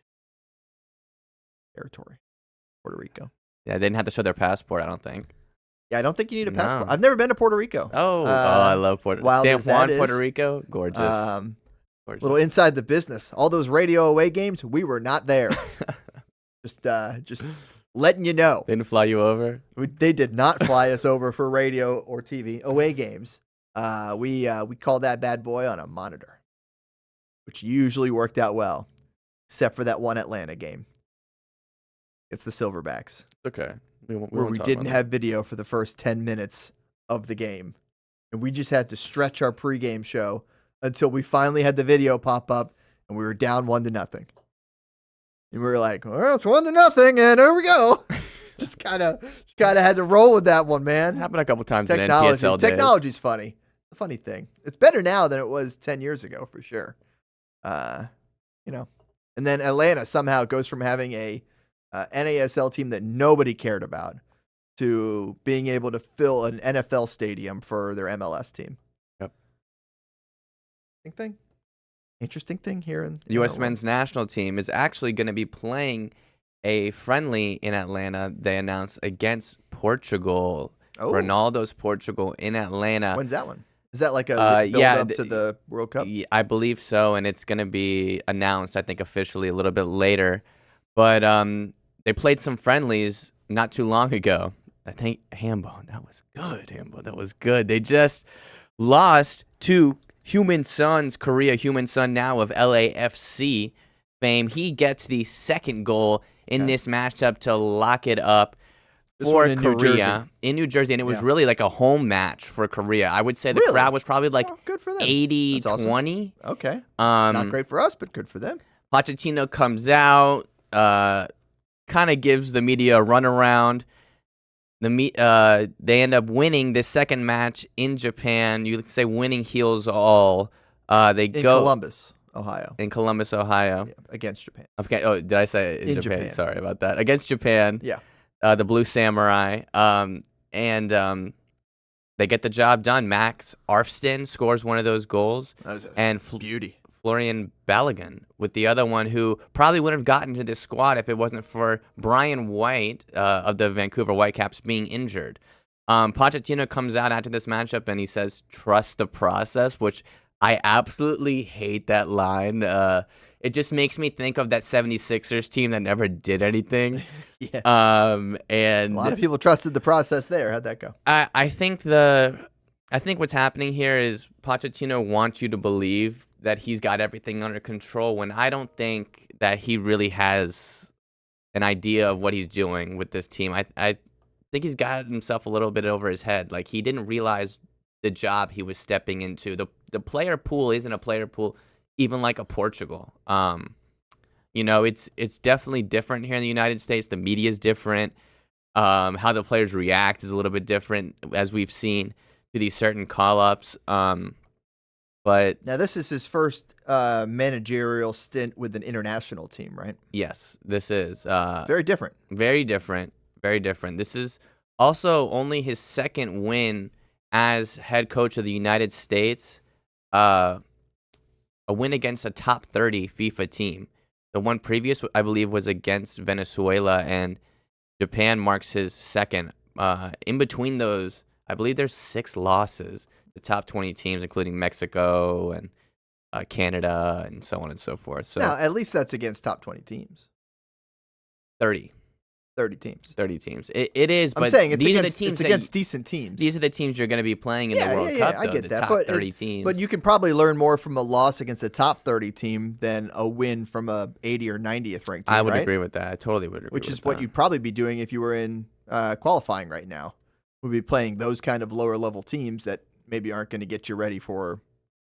Territory. Puerto Rico. Yeah, they didn't have to show their passport, I don't think. Yeah, I don't think you need a passport. No. I've never been to Puerto Rico. I love Puerto Rico. wild San as that Juan, is. Puerto Rico, gorgeous. Gorgeous. Little inside the business. All those radio away games, we were not there. just letting you know. They didn't fly you over? They did not fly us over for radio or TV away games. We called that bad boy on a monitor, which usually worked out well, except for that one Atlanta game. It's the Silverbacks. Okay. Where we didn't have video for the first 10 minutes of the game. And we just had to stretch our pregame show until we finally had the video pop up and we were down 1-0. And we were like, well, it's 1-0, and here we go. just kind of had to roll with that one, man. Happened a couple times Technology. in NPSL days. Technology's funny. It's a funny thing. It's better now than it was 10 years ago, for sure. And then Atlanta somehow goes from having a NASL team that nobody cared about to being able to fill an NFL stadium for their MLS team. Yep. Interesting thing here in The U.S. our men's national team is actually going to be playing a friendly in Atlanta, they announced, against Portugal. world. Ronaldo's Portugal in Atlanta. When's that one? Is that like a build up to the World Cup? I believe so, and it's going to be announced, I think, officially a little bit later. But they played some friendlies not too long ago. I think Hambone, that was good. Hambone, that was good. They just lost to Human Son's Korea. Human Son now of LAFC fame. He gets the second goal in this matchup to lock it up for Korea in New Jersey. And it was really like a home match for Korea. I would say the crowd was probably like good for them. 80-20. Awesome. Okay. Not great for us, but good for them. Pochettino comes out, kind of gives the media a runaround. They end up winning this second match in Japan. You could say winning heals all. In Columbus, Ohio. In Columbus, Ohio. Yeah, against Japan. Okay. Oh, did I say in Japan? Sorry about that. Against Japan. Yeah. The Blue Samurai. And they get the job done. Max Arfsten scores one of those goals. That was a beauty. Florian Balogun with the other one, who probably wouldn't have gotten to this squad if it wasn't for Brian White of the Vancouver Whitecaps being injured. Pochettino comes out after this matchup and he says, "Trust the process," which I absolutely hate that line. It just makes me think of that 76ers team that never did anything. Yeah. And a lot of people trusted the process there. How'd that go? I think what's happening here is Pochettino wants you to believe that he's got everything under control, when I don't think that he really has an idea of what he's doing with this team. I think he's got himself a little bit over his head. Like, he didn't realize the job he was stepping into. The player pool isn't a player pool even like a Portugal. It's definitely different here in the United States. The media is different. How the players react is a little bit different, as we've seen, to these certain call-ups. But now this is his first managerial stint with an international team, right? Yes, this is very different. Very different. Very different. This is also only his second win as head coach of the United States. A win against a top 30 FIFA team. The one previous, I believe, was against Venezuela, and Japan marks his second. In between those, I believe there's 6 losses. The top 20 teams, including Mexico and Canada and so on and so forth. So now, at least that's against top 20 teams. 30 teams. 30 teams. It is, but I'm saying it's these against, are the teams it's against decent teams. These are the teams you're going to be playing in the World Cup, though, I get the that. top But 30 teams. But you can probably learn more from a loss against a top 30 team than a win from a 80 or 90th ranked team, I would right? agree with that. I totally would agree Which with is that. what you'd probably be doing if you were in qualifying right now. We'd be playing those kind of lower level teams that maybe aren't going to get you ready for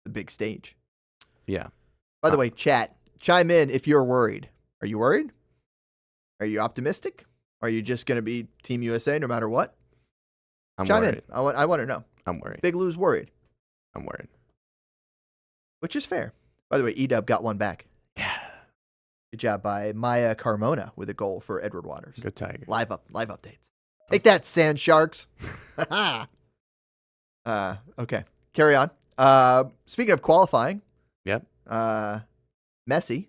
the big stage. Yeah. By the way, chat, chime in if you're worried. Are you worried? Are you optimistic? Are you just going to be Team USA no matter what? I'm Chime worried. in. I want to know. I'm worried. Big Lou's worried, I'm worried. which is fair. By the way, Edub got one back. Yeah. Good job by Maya Carmona with a goal for Edward Waters. Good Tiger. Live updates. Take that, Sand Sharks. Okay, carry on. Speaking of qualifying. Yep. Messi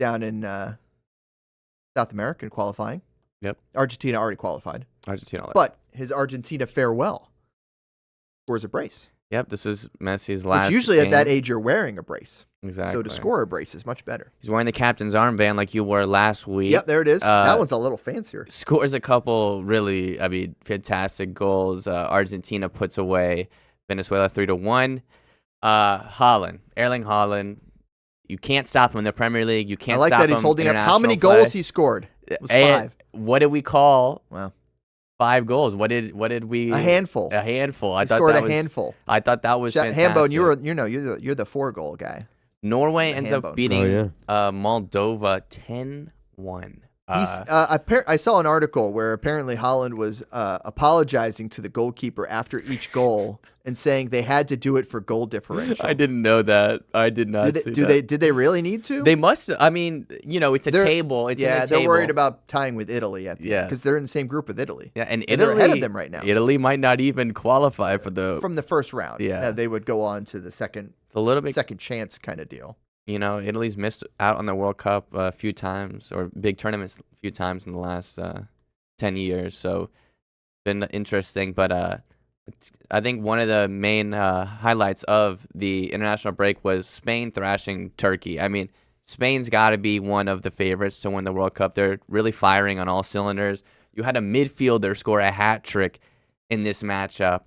down in South American qualifying. Yep. Argentina already qualified. Argentina. But his Argentina farewell scores a brace. Yep, this is Messi's last Which usually at that game. age you're wearing a brace. Exactly. So to score a brace is much better. He's wearing the captain's armband like you wore last week. Yep, there it is. That one's a little fancier. Scores a couple really, fantastic goals. Argentina puts away Venezuela 3-1. Haaland, Erling Haaland. You can't stop him in the Premier League. You can't I like stop that he's him holding up. How many international goals play. he scored? It was And 5. what did we call? Wow. 5 goals. What did we? A handful. A handful. He scored a handful. I thought that was fantastic. Hambone, you're the 4-goal guy. Norway the ends Hambone. up beating Moldova 10-1. I saw an article where apparently Holland was apologizing to the goalkeeper after each goal and saying they had to do it for goal differential. I didn't know that. I did not. Did they really need to? They must. I mean, it's a table. It's in a they're table. worried about tying with Italy at the end because they're in the same group with Italy. Yeah, and they're Italy ahead of them right now. Italy might not even qualify for from the first round. Yeah, they would go on to the second. It's a little bit second chance kind of deal. Italy's missed out on the World Cup a few times or big tournaments a few times in the last 10 years. So been interesting, but I think one of the main highlights of the international break was Spain thrashing Turkey. I mean, Spain's got to be one of the favorites to win the World Cup. They're really firing on all cylinders. You had a midfielder score a hat trick in this matchup.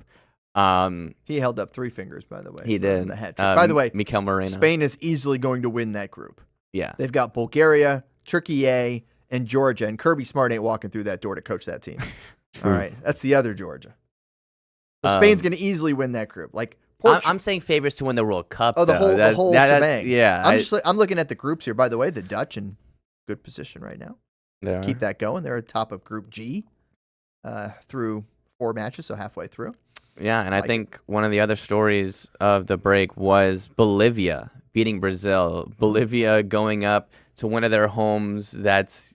He held up 3 fingers, by the way. He did. The hat trick. By the way, Mikel Moreno. Spain is easily going to win that group. Yeah. They've got Bulgaria, Turkey A, and Georgia, and Kirby Smart ain't walking through that door to coach that team. All right, that's the other Georgia. So Spain's going to easily win that group. Like I'm saying favorites to win the World Cup. Oh, the whole shebang. Yeah. I'm looking at the groups here. By the way, the Dutch in good position right now. Keep that going. They're at top of Group G through 4 matches, so halfway through. Yeah, and I think one of the other stories of the break was Bolivia beating Brazil. Bolivia going up to one of their homes that's,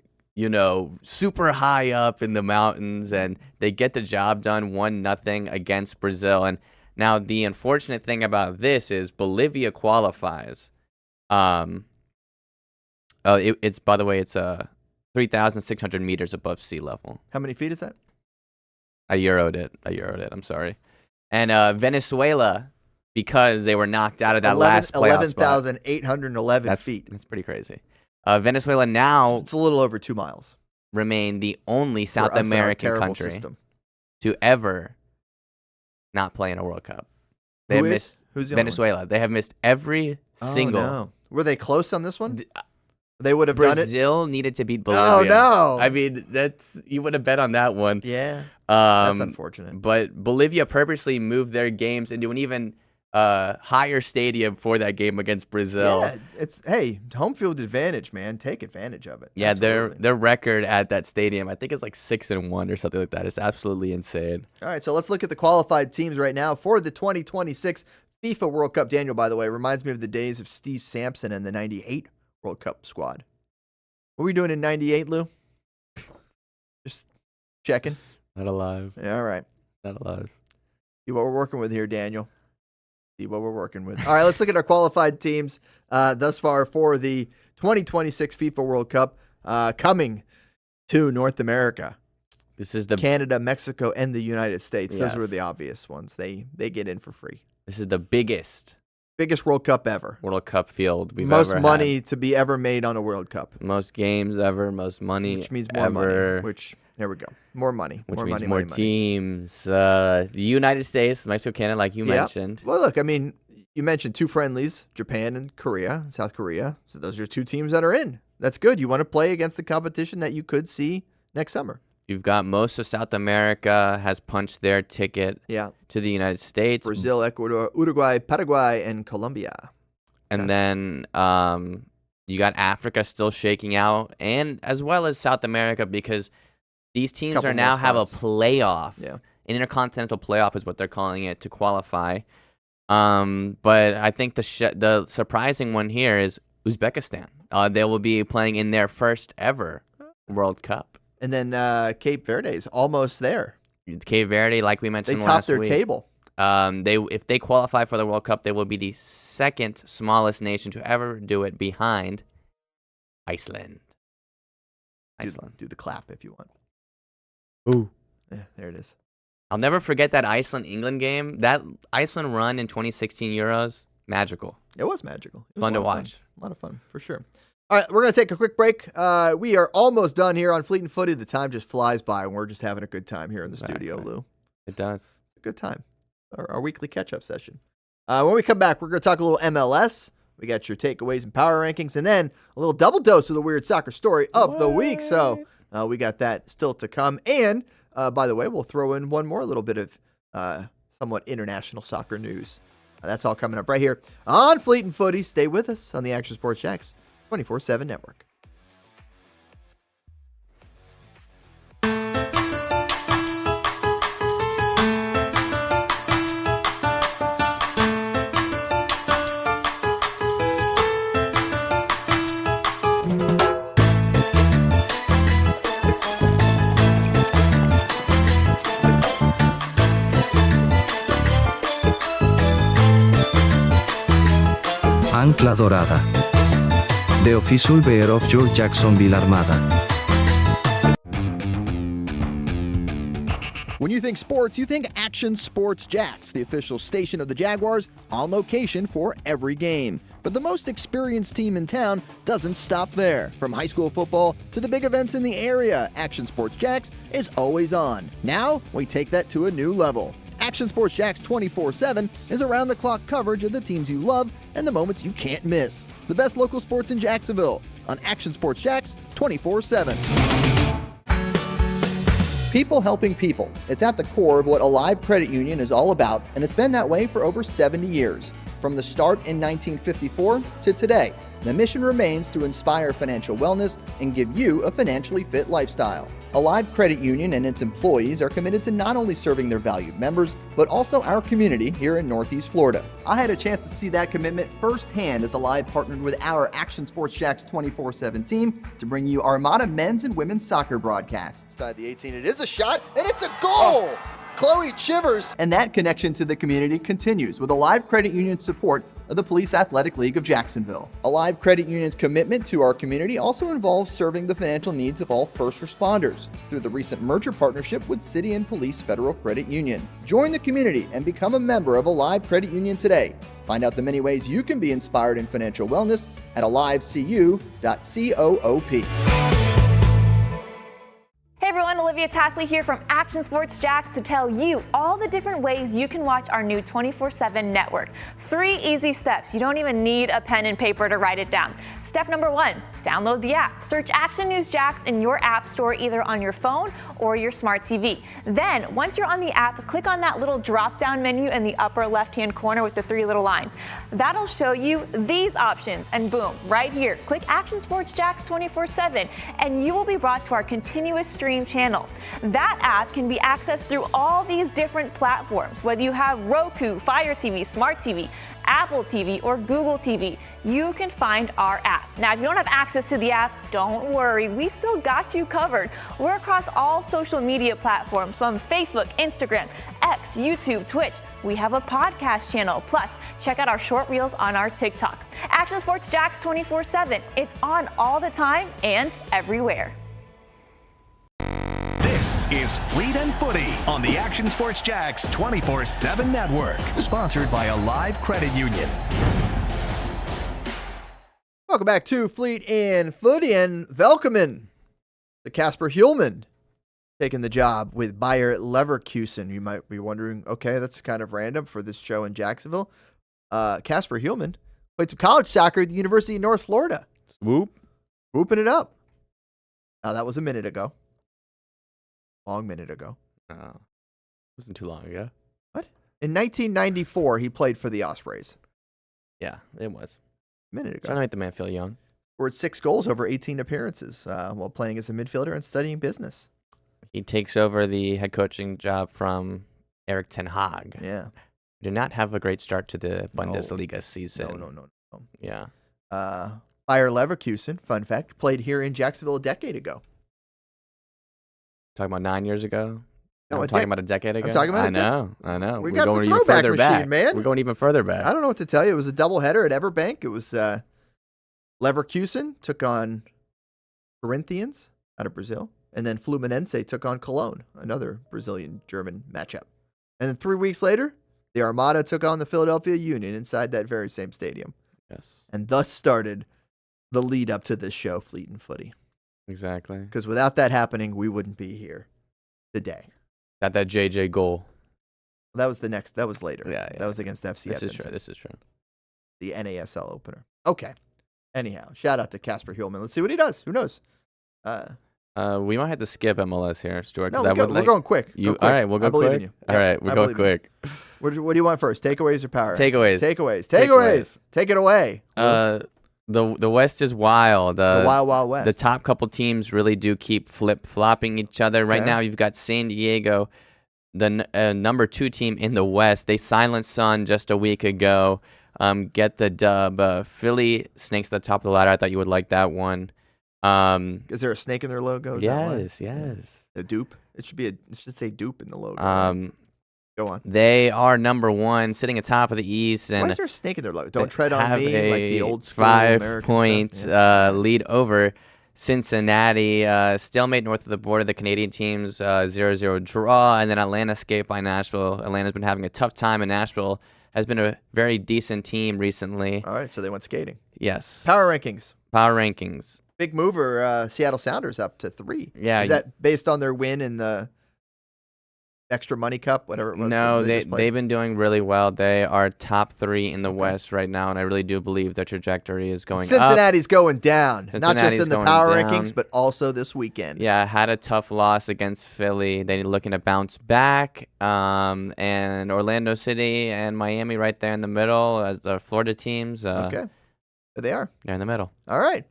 super high up in the mountains, and they get the job done 1-0 against Brazil. And now the unfortunate thing about this is Bolivia qualifies. It's by the way, it's 3,600 meters above sea level. How many feet is that? I euroed it. I'm sorry. And Venezuela, because they were knocked out of that last playoff spot. 11,811 feet. That's pretty crazy. Venezuela now it's a little over 2 miles. Remain the only South American country to ever not play in a World Cup. They have missed Who's the Venezuela. They have missed every single. No. Were they close on this one? They would have done it. Brazil needed to beat Bolivia. Oh no! I mean, you would have bet on that one. Yeah. That's unfortunate. But Bolivia purposely moved their games into an even higher stadium for that game against Brazil. Yeah, it's home field advantage, man. Take advantage of it. Yeah, absolutely. their record at that stadium, I think it's like 6-1 or something like that. It's absolutely insane. All right, so let's look at the qualified teams right now for the 2026 FIFA World Cup. Daniel, by the way, reminds me of the days of Steve Sampson and the '98 World Cup squad. What were we doing in '98, Lou? Just checking. Not alive. Yeah, all right. Not alive. See what we're working with here, Daniel. See what we're working with. All right, let's look at our qualified teams thus far for the 2026 FIFA World Cup coming to North America. This is the Canada, Mexico, and the United States. Yes. Those were the obvious ones. They get in for free. This is the biggest World Cup ever. World Cup field we've most ever money had. to be ever made on a World Cup. Most games ever, most money which means more ever. money. Which there we go. More money. Which more means money, more money, teams. The United States, Mexico, Canada, like you mentioned. Well, look, I mean, you mentioned 2 friendlies, Japan and Korea, South Korea. So those are 2 teams that are in. That's good. You want to play against the competition that you could see next summer. You've got most of South America has punched their ticket to the United States. Brazil, Ecuador, Uruguay, Paraguay, and Colombia. And then You got Africa still shaking out, and as well as South America, because these teams Couple are now more have a spots. playoff. Yeah. An intercontinental playoff is what they're calling it to qualify. But I think the surprising one here is Uzbekistan. They will be playing in their first ever World Cup. And then Cape Verde is almost there. Cape Verde, like we They mentioned topped last their week. table. If they qualify for the World Cup, they will be the second smallest nation to ever do it, behind Iceland. Do the clap if you want. Ooh. Yeah, there it is. I'll never forget that Iceland-England game. That Iceland run in 2016 Euros, magical. It was magical. It was Fun a to lot of watch. A lot of fun, for sure. All right, we're going to take a quick break. We are almost done here on Fleet and Footy. The time just flies by, and we're just having a good time here in the studio, Right. Lou. It does. It's a good time. Our weekly catch-up session. When we come back, we're going to talk a little MLS. We got your takeaways and power rankings, and then a little double dose of the weird soccer story of the week. So we got that still to come. And, by the way, we'll throw in one more little bit of somewhat international soccer news. That's all coming up right here on Fleet and Footy. Stay with us on the Action Sports Jacks 24/7 network. Ancla Dorada. The official bear of your Jacksonville Armada. When you think sports, you think Action Sports Jacks, the official station of the Jaguars, on location for every game. But the most experienced team in town doesn't stop there. From high school football to the big events in the area, Action Sports Jacks is always on. Now, we take that to a new level. Action Sports Jacks 24/7 is around-the-clock coverage of the teams you love and the moments you can't miss. The best local sports in Jacksonville on Action Sports Jacks 24/7. People helping people. It's at the core of what Alive Credit Union is all about, and it's been that way for over 70 years. From the start in 1954 to today, the mission remains to inspire financial wellness and give you a financially fit lifestyle. Alive Credit Union and its employees are committed to not only serving their valued members, but also our community here in Northeast Florida. I had a chance to see that commitment firsthand as Alive partnered with our Action Sports Jacks 24/7 team to bring you Armada men's and women's soccer broadcasts. Inside the 18, it is a shot, and it's a goal! Chloe Chivers! And that connection to the community continues with Alive Credit Union's support of the Police Athletic League of Jacksonville. Alive Credit Union's commitment to our community also involves serving the financial needs of all first responders through the recent merger partnership with City and Police Federal Credit Union. Join the community and become a member of Alive Credit Union today. Find out the many ways you can be inspired in financial wellness at alivecu.coop. Hey everyone, Olivia Tasley here from Action Sports Jacks to tell you all the different ways you can watch our new 24/7 network. 3 easy steps. You don't even need a pen and paper to write it down. Step number 1, download the app. Search Action News Jacks in your app store either on your phone or your smart TV. Then, once you're on the app, click on that little drop-down menu in the upper left-hand corner with the 3 little lines. That'll show you these options, and boom, right here, click Action Sports Jacks 24/7, and you will be brought to our continuous stream channel. That app can be accessed through all these different platforms. Whether you have Roku, Fire TV, Smart TV, Apple TV, or Google TV, you can find our app. Now, if you don't have access to the app, don't worry, we still got you covered. We're across all social media platforms from Facebook, Instagram, X, YouTube, Twitch. We have a podcast channel. Plus, check out our short reels on our TikTok. Action Sports Jacks 24/7. It's on all the time and everywhere. This is Fleet and Footy on the Action Sports Jacks 24/7 network, sponsored by Alive Credit Union. Welcome back to Fleet and Footy, and welcome to Casper Huelman taking the job with Bayer Leverkusen. You might be wondering, okay, that's kind of random for this show in Jacksonville. Casper Huelman played some college soccer at the University of North Florida. Whooping it up. Now, that was a minute ago. Long minute ago. Wasn't too long ago. What? In 1994, he played for the Ospreys. Yeah, it was. A minute ago. Trying to make the man feel young. scored 6 goals over 18 appearances while playing as a midfielder and studying business. He takes over the head coaching job from Eric Ten Hag. Yeah. Did not have a great start to the Bundesliga season. No. Yeah. Bayer Leverkusen, fun fact, played here in Jacksonville a decade ago. Talking about 9 years ago? No, I'm talking about a decade ago? I'm talking about I know. We We're got the going even throwback further machine, back. man. We're going even further back. I don't know what to tell you. It was a doubleheader at Everbank. It was Leverkusen took on Corinthians out of Brazil, and then Fluminense took on Cologne, another Brazilian-German matchup. And then 3 weeks later, the Armada took on the Philadelphia Union inside that very same stadium. Yes. And thus started the lead up to this show, Fleet and Footy. Exactly. Because without that happening, we wouldn't be here today. Got that JJ goal. That was that was later. Yeah. That was against FC Edmonton. This is true. The NASL opener. Okay. Anyhow, shout out to Casper Hillman. Let's see what he does. Who knows? We might have to skip MLS here, Stuart. No, we're going quick. All right, we'll go I believe quick. in you. All right, we'll go quick. What do you want first? Takeaways or power? Takeaways. Take it away. The West is wild. The Wild West. The top couple teams really do keep flip-flopping each other. Right now, you've got San Diego, the number 2 team in the West. They silenced Sun just a week ago. Get the dub. Philly snakes at the top of the ladder. I thought you would like that one. Is there a snake in their logo? Yes. A dupe. It should say dupe in the logo. Go on. They are number 1, sitting atop of the East, and why is there a snake in their logo? Don't tread on me, like the old school 5-point lead over Cincinnati. Stalemate north of the border. The Canadian teams 0-0 draw, and then Atlanta escaped by Nashville. Atlanta's been having a tough time, and Nashville has been a very decent team recently. All right, so they went skating. Yes. Power rankings. Big mover, Seattle Sounders up to 3. Yeah. Is that based on their win in the extra money cup, whatever it was? No, they've been doing really well. They are top 3 in the West right now, and I really do believe their trajectory is going up. Cincinnati's going down, not just in the power down. rankings, but also this weekend. Yeah, had a tough loss against Philly. They're looking to bounce back. And Orlando City and Miami right there in the middle as the Florida teams. Okay. There they are. They're in the middle. All right.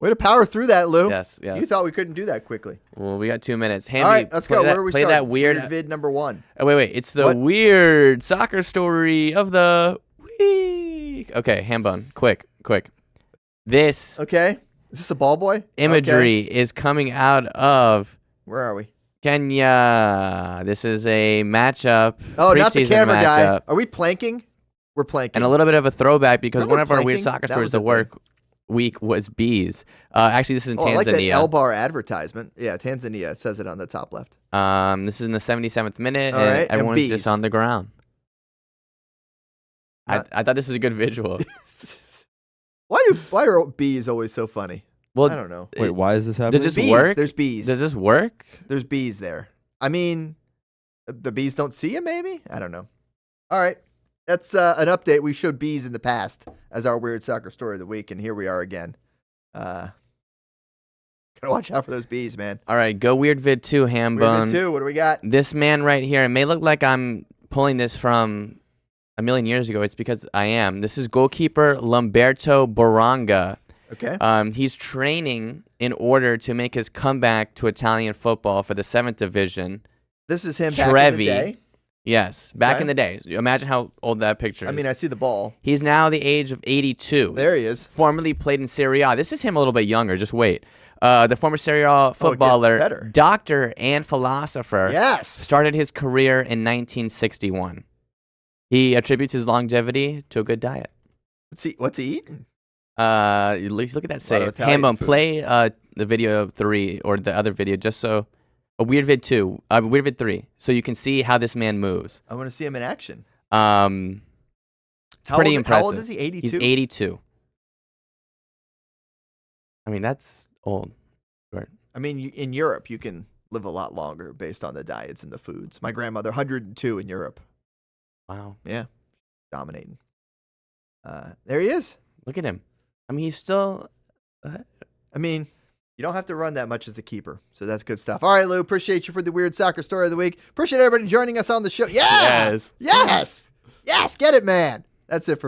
Way to power through that, Lou. Yes. You thought we couldn't do that quickly. Well, we got 2 minutes. All right, let's go. Where are we play starting? That weird vid number 1. Oh, wait. It's the weird soccer story of the week. Okay, Hambone. Quick. This. Okay. Is this a ball boy? Imagery is coming out of. Where are we? Kenya. This is a matchup. Oh, not the camera matchup. guy. Are we planking? We're planking. And a little bit of a throwback because one of our weird planking? soccer That stories was the the work week was bees. Actually, this is in Tanzania. I like that L-bar advertisement. Yeah, Tanzania. It says it on the top left. This is in the 77th minute, All and right, everyone's just on the ground. I thought this was a good visual. Why are bees always so funny? Well, I don't know. Wait, why is this happening? Does this work? There's bees. Does this work? There's bees there. I mean, the bees don't see you, maybe? I don't know. All right. That's an update. We showed bees in the past as our weird soccer story of the week, and here we are again. Gotta watch out for those bees, man. All right, go Weird Vid 2, Hambone. Weird Vid 2, what do we got? This man right here, it may look like I'm pulling this from a million years ago. It's because I am. This is goalkeeper Lamberto Boranga. Okay. He's training in order to make his comeback to Italian football for the 7th division. This is him back in the day? Yes, back in the day. Imagine how old that picture is. I mean, I see the ball. He's now the age of 82. There he is. Formerly played in Serie A. This is him a little bit younger. Just wait. The former Serie A footballer, doctor, and philosopher. Yes. Started his career in 1961. He attributes his longevity to a good diet. What's he eating? Look at that save. Hambone, play the video 3 or the other video just so. A Weird Vid 2, Weird Vid 3, so you can see how this man moves. I want to see him in action. It's pretty impressive. How old is he? 82? He's 82. I mean, that's old. Right. I mean, in Europe, you can live a lot longer based on the diets and the foods. My grandmother, 102 in Europe. Wow. Yeah. Dominating. There he is. Look at him. I mean, he's still... I mean... You don't have to run that much as the keeper, so that's good stuff. All right, Lou, appreciate you for the weird soccer story of the week. Appreciate everybody joining us on the show. Yeah! Yes! Yes! Yes! Get it, man! That's it for